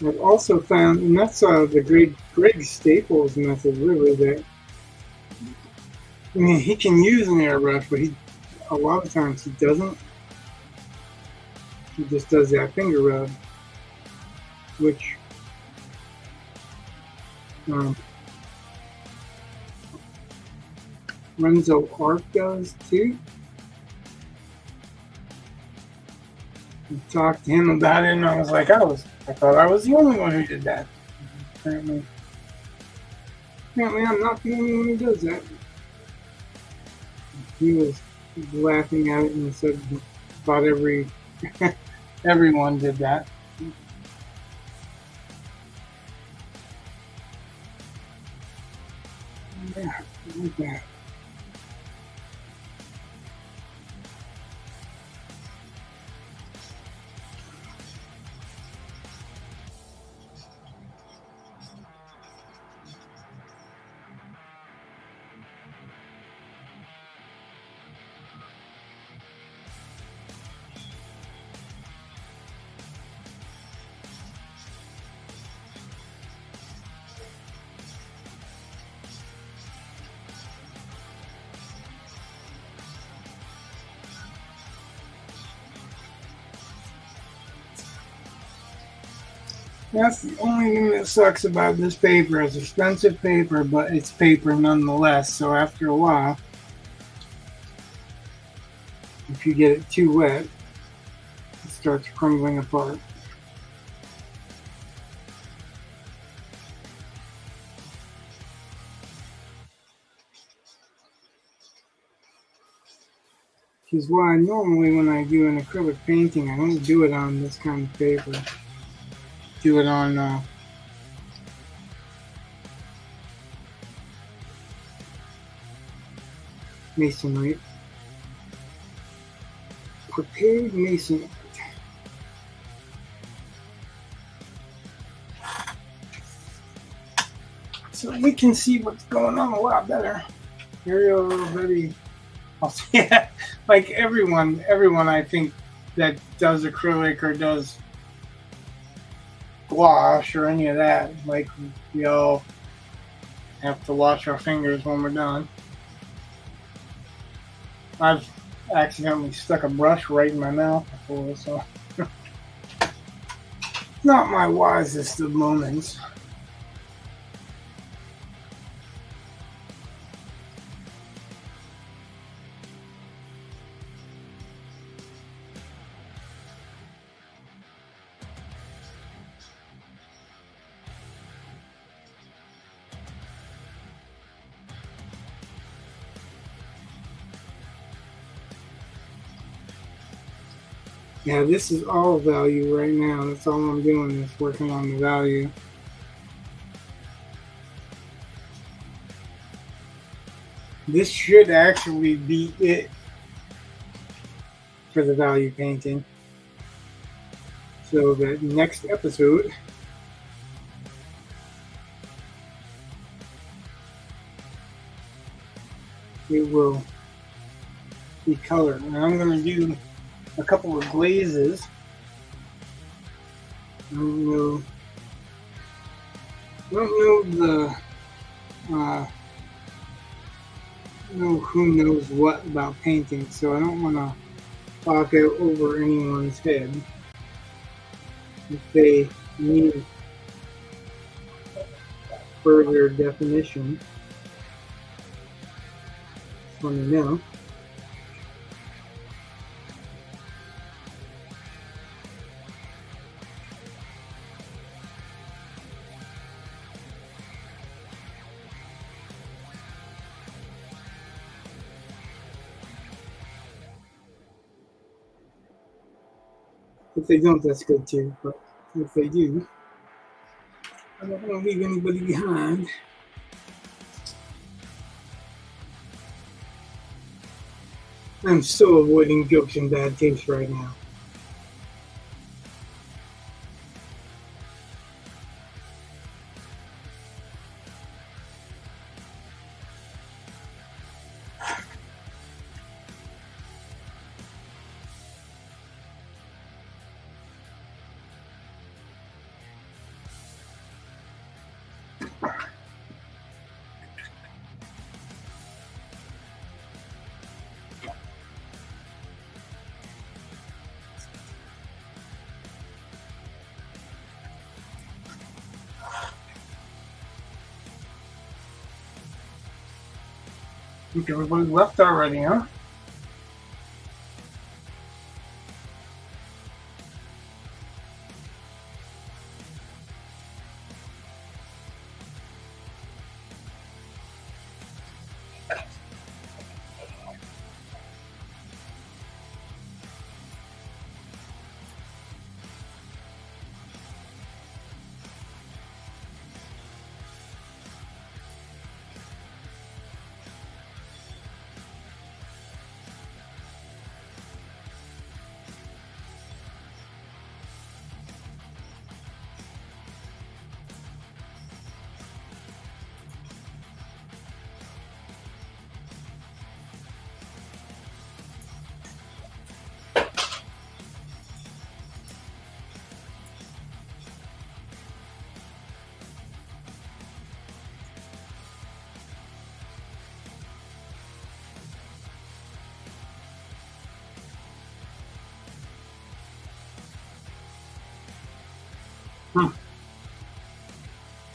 I've also found, and that's the Greg Staples method, really, that, I mean, he can use an airbrush, but a lot of times he doesn't. He just does that finger rub, which Renzo Art does too. I talked to him about it, and I was like, I thought I was the only one who did that. Apparently I'm not the only one who does that. He was laughing at it and said he thought everyone did that. Yeah, like that. That's the only thing that sucks about this paper. It's expensive paper, but it's paper nonetheless. So after a while, if you get it too wet, it starts crumbling apart. Which is why normally when I do an acrylic painting, I don't do it on this kind of paper. Do it on masonite. Prepared masonite. So we can see what's going on a lot better. You're already, yeah, like everyone I think that does acrylic or does gouache or any of that, like we all have to wash our fingers when we're done. I've accidentally stuck a brush right in my mouth before, so not my wisest of moments. Yeah, this is all value right now. That's all I'm doing is working on the value. This should actually be it for the value painting. So the next episode it will be color. And I'm going to do a couple of glazes. I don't know who knows what about painting, so I don't want to talk out over anyone's head. If they need further definition, just let me know. If they don't, that's good too. But if they do, I don't want to leave anybody behind. I'm so avoiding jokes and bad taste right now. I think everybody left already, huh?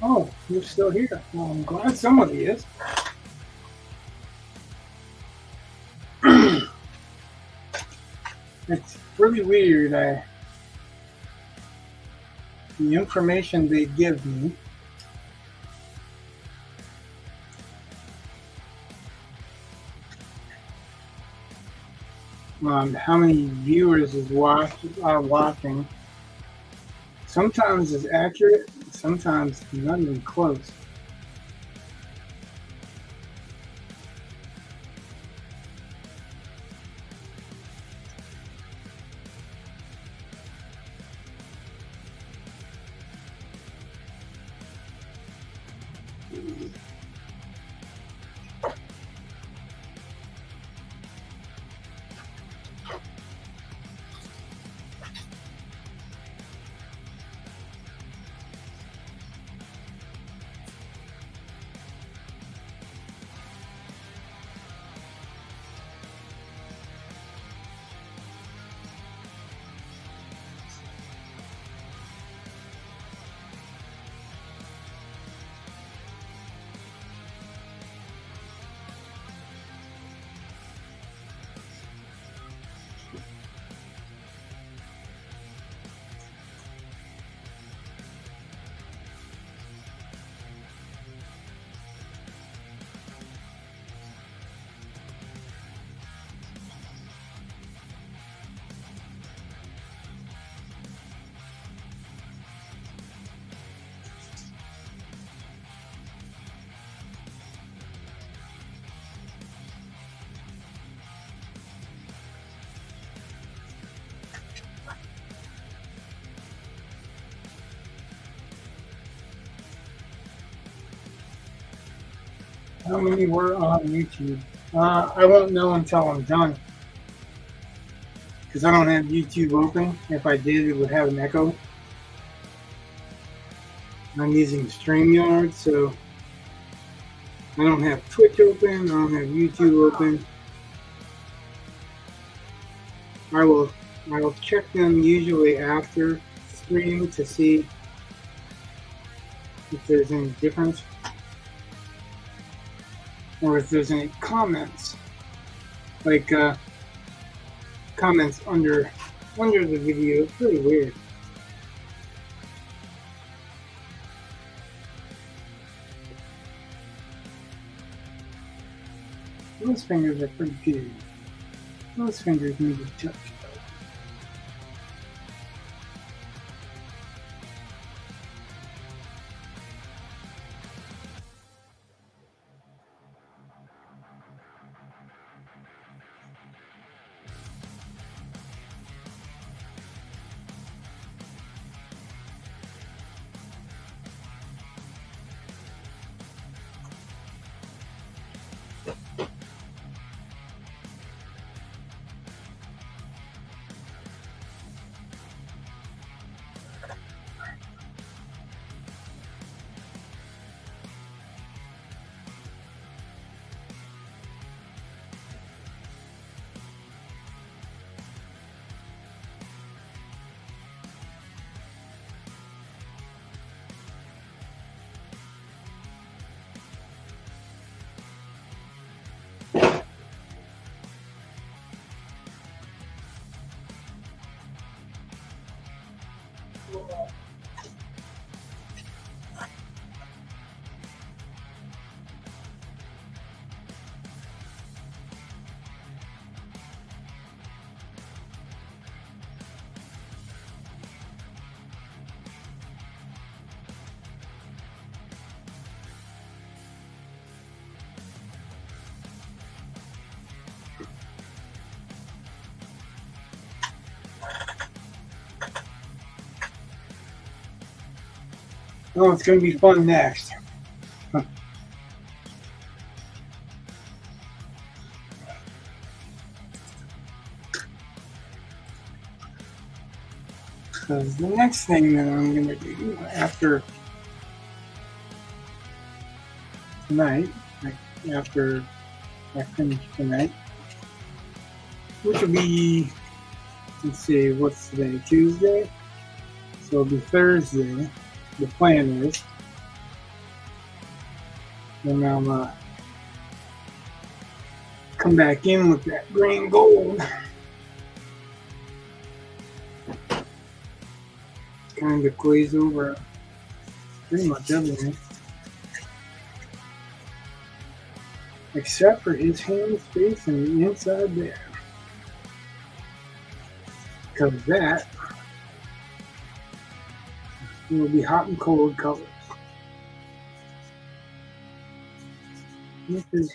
Oh, you're still here. Well, I'm glad somebody is. It's really weird. The information they give me on how many viewers are watching sometimes is accurate, sometimes not even close. How many were on YouTube? I won't know until I'm done. Because I don't have YouTube open. If I did, it would have an echo. I'm using StreamYard, so I don't have Twitch open. I don't have YouTube open. I will check them usually after stream to see if there's any difference or if there's any comments, like comments under the video. It's really weird. Those fingers are pretty good. Those fingers need to touch. Oh, it's going to be fun next. Because the next thing that I'm going to do after tonight, like after I finish tonight, which will be, let's see, what's today? Tuesday? So it'll be Thursday. The plan is, and I'll come back in with that green gold. Kind of glaze over pretty much everything, except for his hand space and the inside there, because that will be hot and cold colors. This is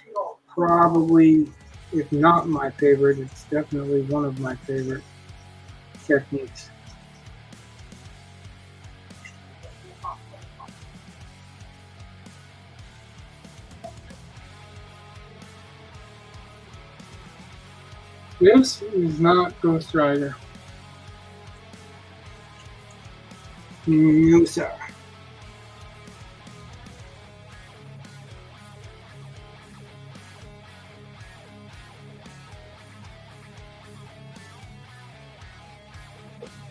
probably, if not my favorite, it's definitely one of my favorite techniques. This is not Ghost Rider. No, sir.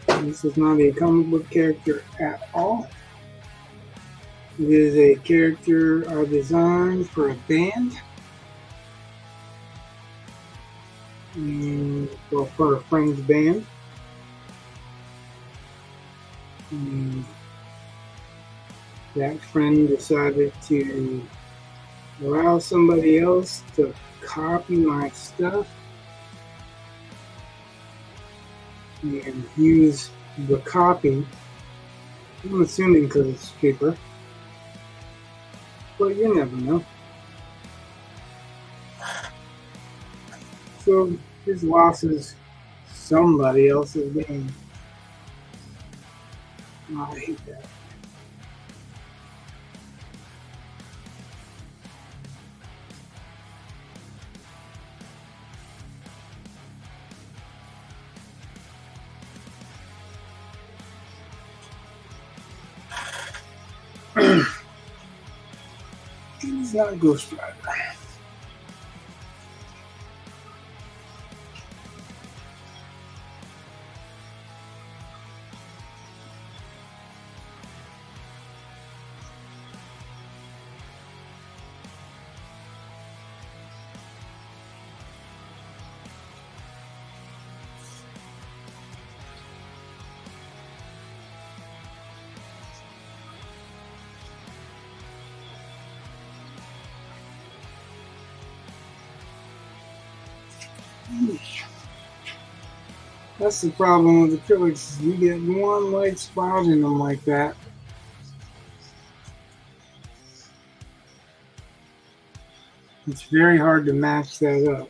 This is not a comic book character at all. It is a character I designed for a band. Well, for a friend's band. That friend decided to allow somebody else to copy my stuff and use the copy. I'm assuming because it's cheaper, but you never know. So his loss is somebody else's game. Oh, I hate that. It's not a Ghost Rider. That's the problem with acrylics. You get one light spot in them like that. It's very hard to match that up.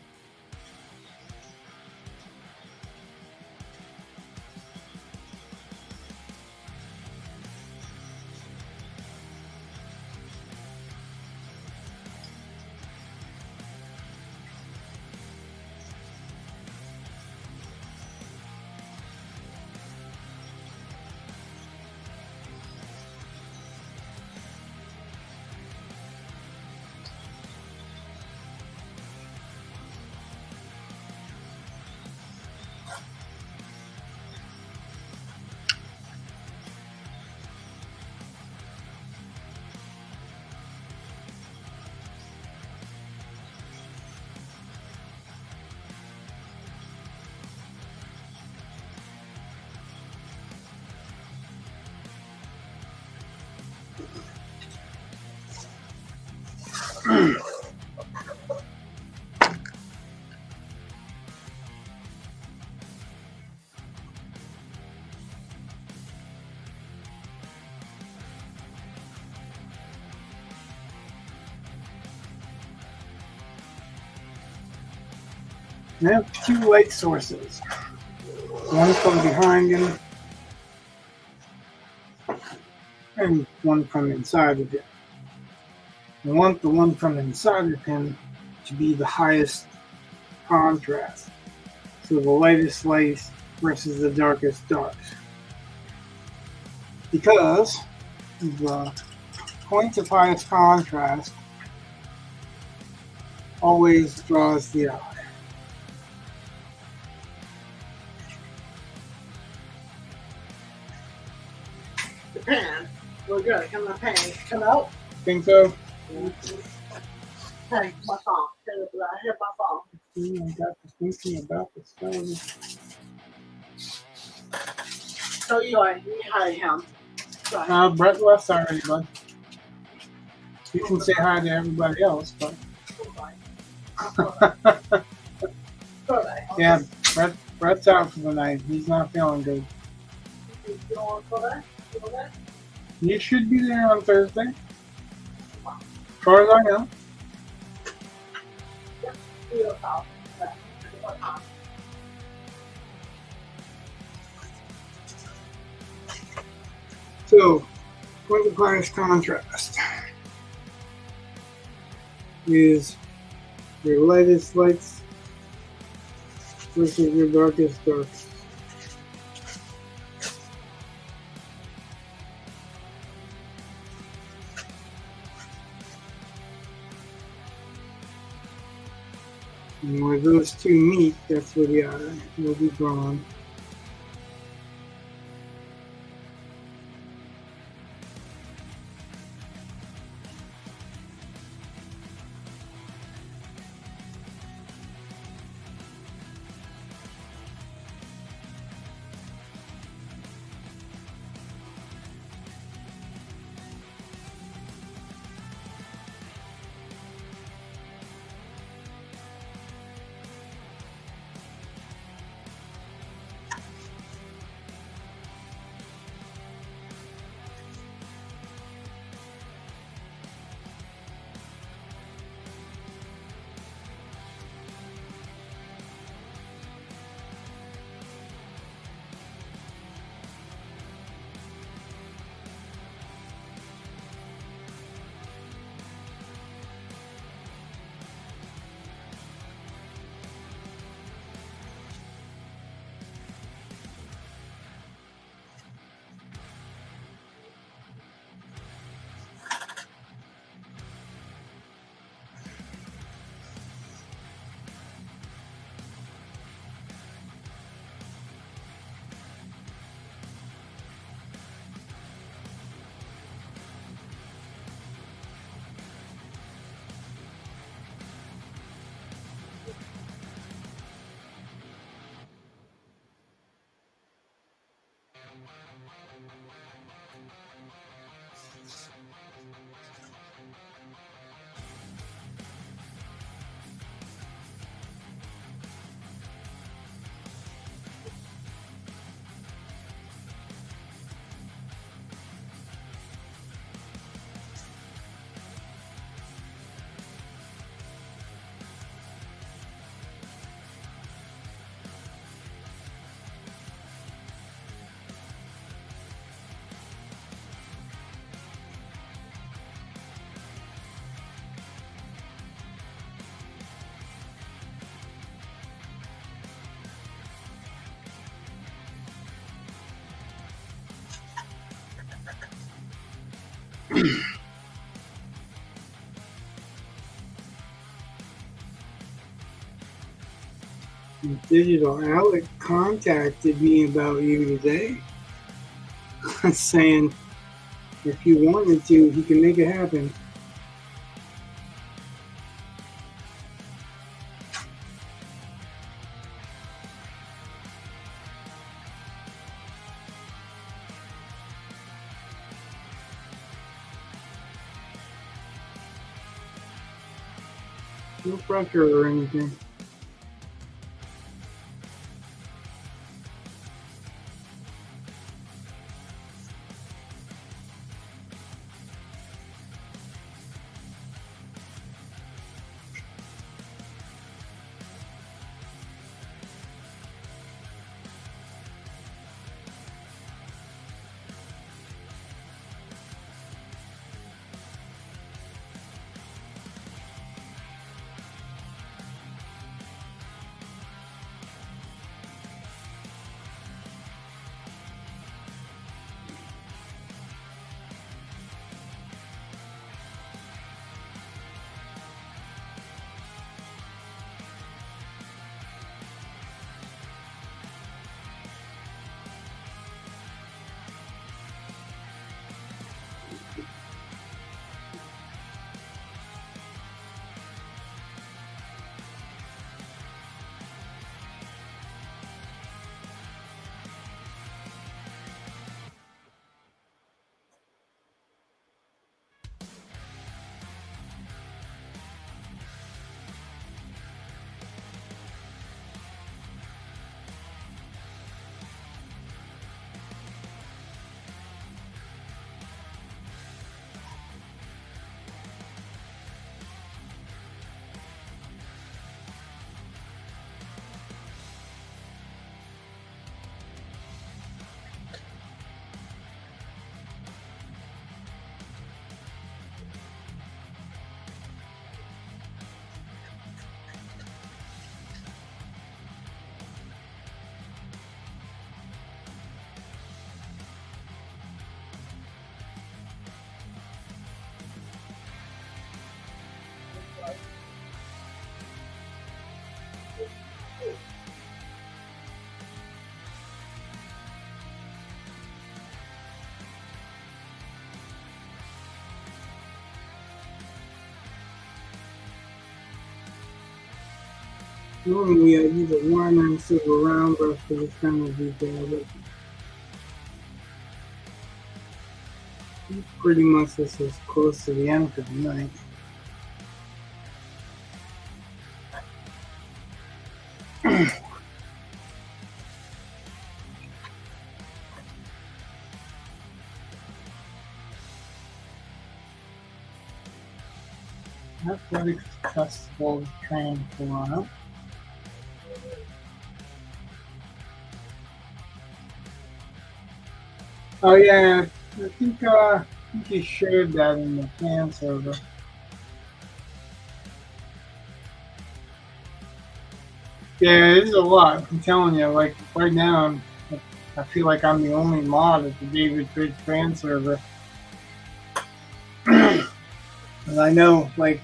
I have two light sources. One from behind him and one from inside of him. I want the one from inside of him to be the highest contrast. So the lightest light versus the darkest dark. Because the point of highest contrast always draws the eye. The pan. We're good. Come on, pan. Come out. Think so? Hey, my phone. I hit my phone. I got to thinking about this phone. So you hi him. Go Brett left already, bud. You can say hi to everybody else, but yeah, Brett's out for the night. He's not feeling good. You should be there on Thursday. As far as I know. So, point of highest contrast is your lightest lights versus your darkest darks. And where those two meet, that's where the eye will be drawn. Digital Outlet contacted me about you today, saying if you wanted to, he can make it happen. No pressure or anything. Normally I use a 1 silver round brush for this kind of detail, but pretty much this is close to the end for the night. Athletics festival training for a while. Oh yeah, I think you shared that in the fan server. Yeah, it is a lot. I'm telling you, like right now, I feel like I'm the only mod at the David Bridge fan server. And I know, like,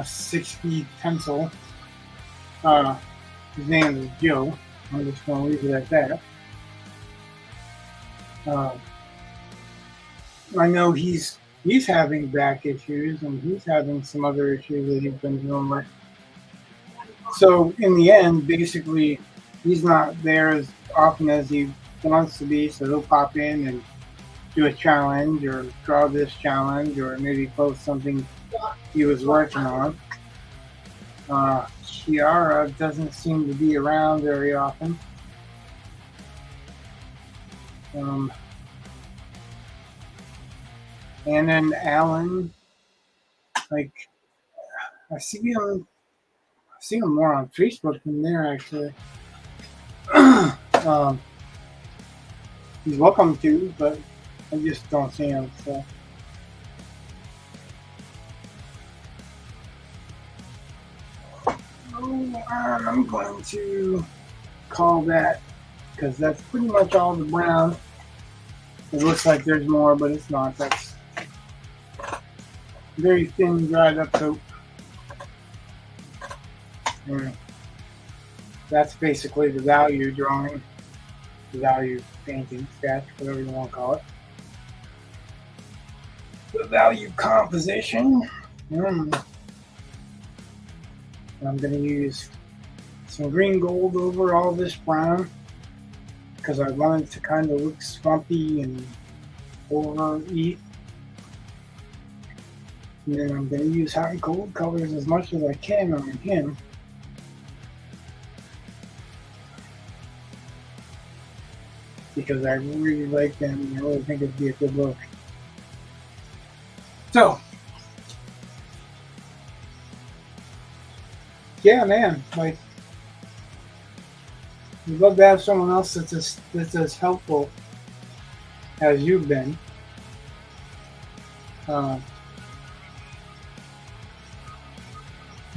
6 feet pencil. His name is Joe. I'm just going to leave it at that. I know he's having back issues and he's having some other issues that he's been dealing with. So in the end, basically, he's not there as often as he wants to be. So he'll pop in and do a challenge or draw this challenge or maybe post something he was working on. Chiara doesn't seem to be around very often. And then Alan, like, I see him more on Facebook than there actually. He's welcome to, but I just don't see him. So. I'm going to call that because that's pretty much all the brown. It looks like there's more, but it's not. That's very thin dried up soap. And that's basically the value drawing, the value painting, sketch, whatever you want to call it. The value composition. I'm going to use some green gold over all this brown because I want it to kind of look swampy and overeat. And then I'm going to use hot and cold colors as much as I can on him. Because I really like them and I really think it'd be a good look. So, yeah, man, like, we'd love to have someone else that's as helpful as you've been.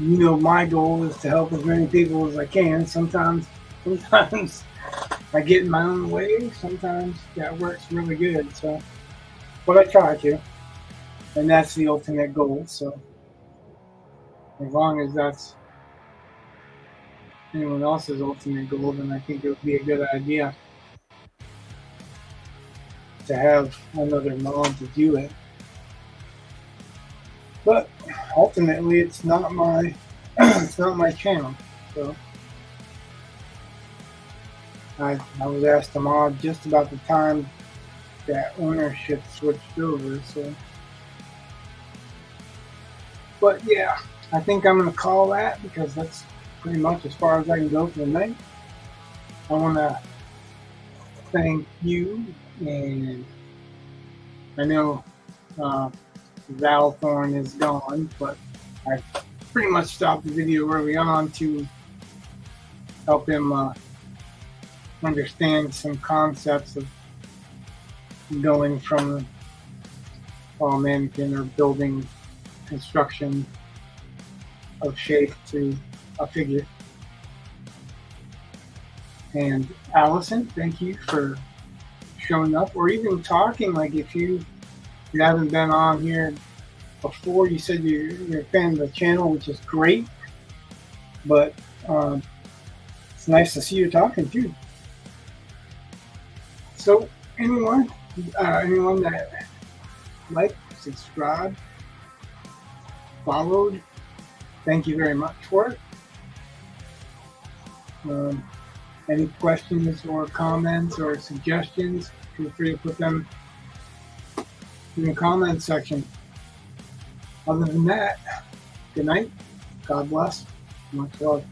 You know, my goal is to help as many people as I can. Sometimes I get in my own way. Sometimes that works really good. So, but I try to, and that's the ultimate goal. So, as long as that's anyone else's ultimate goal, then I think it would be a good idea to have another mod to do it. But ultimately, it's not my channel. So I was asked to mod just about the time that ownership switched over. So, but yeah, I think I'm gonna call that because that's pretty much as far as I can go for the night. I want to thank you, and I know Val Thorne is gone, but I pretty much stopped the video early on to help him understand some concepts of going from mannequin or building construction of shape to a figure. And Allison, thank you for showing up or even talking. Like if you haven't been on here before, you said you're a fan of the channel, which is great. But it's nice to see you talking too. So anyone that liked, subscribed, followed, thank you very much for it. Any questions or comments or suggestions, feel free to put them in the comments section. Other than that, good night. God bless. Much love.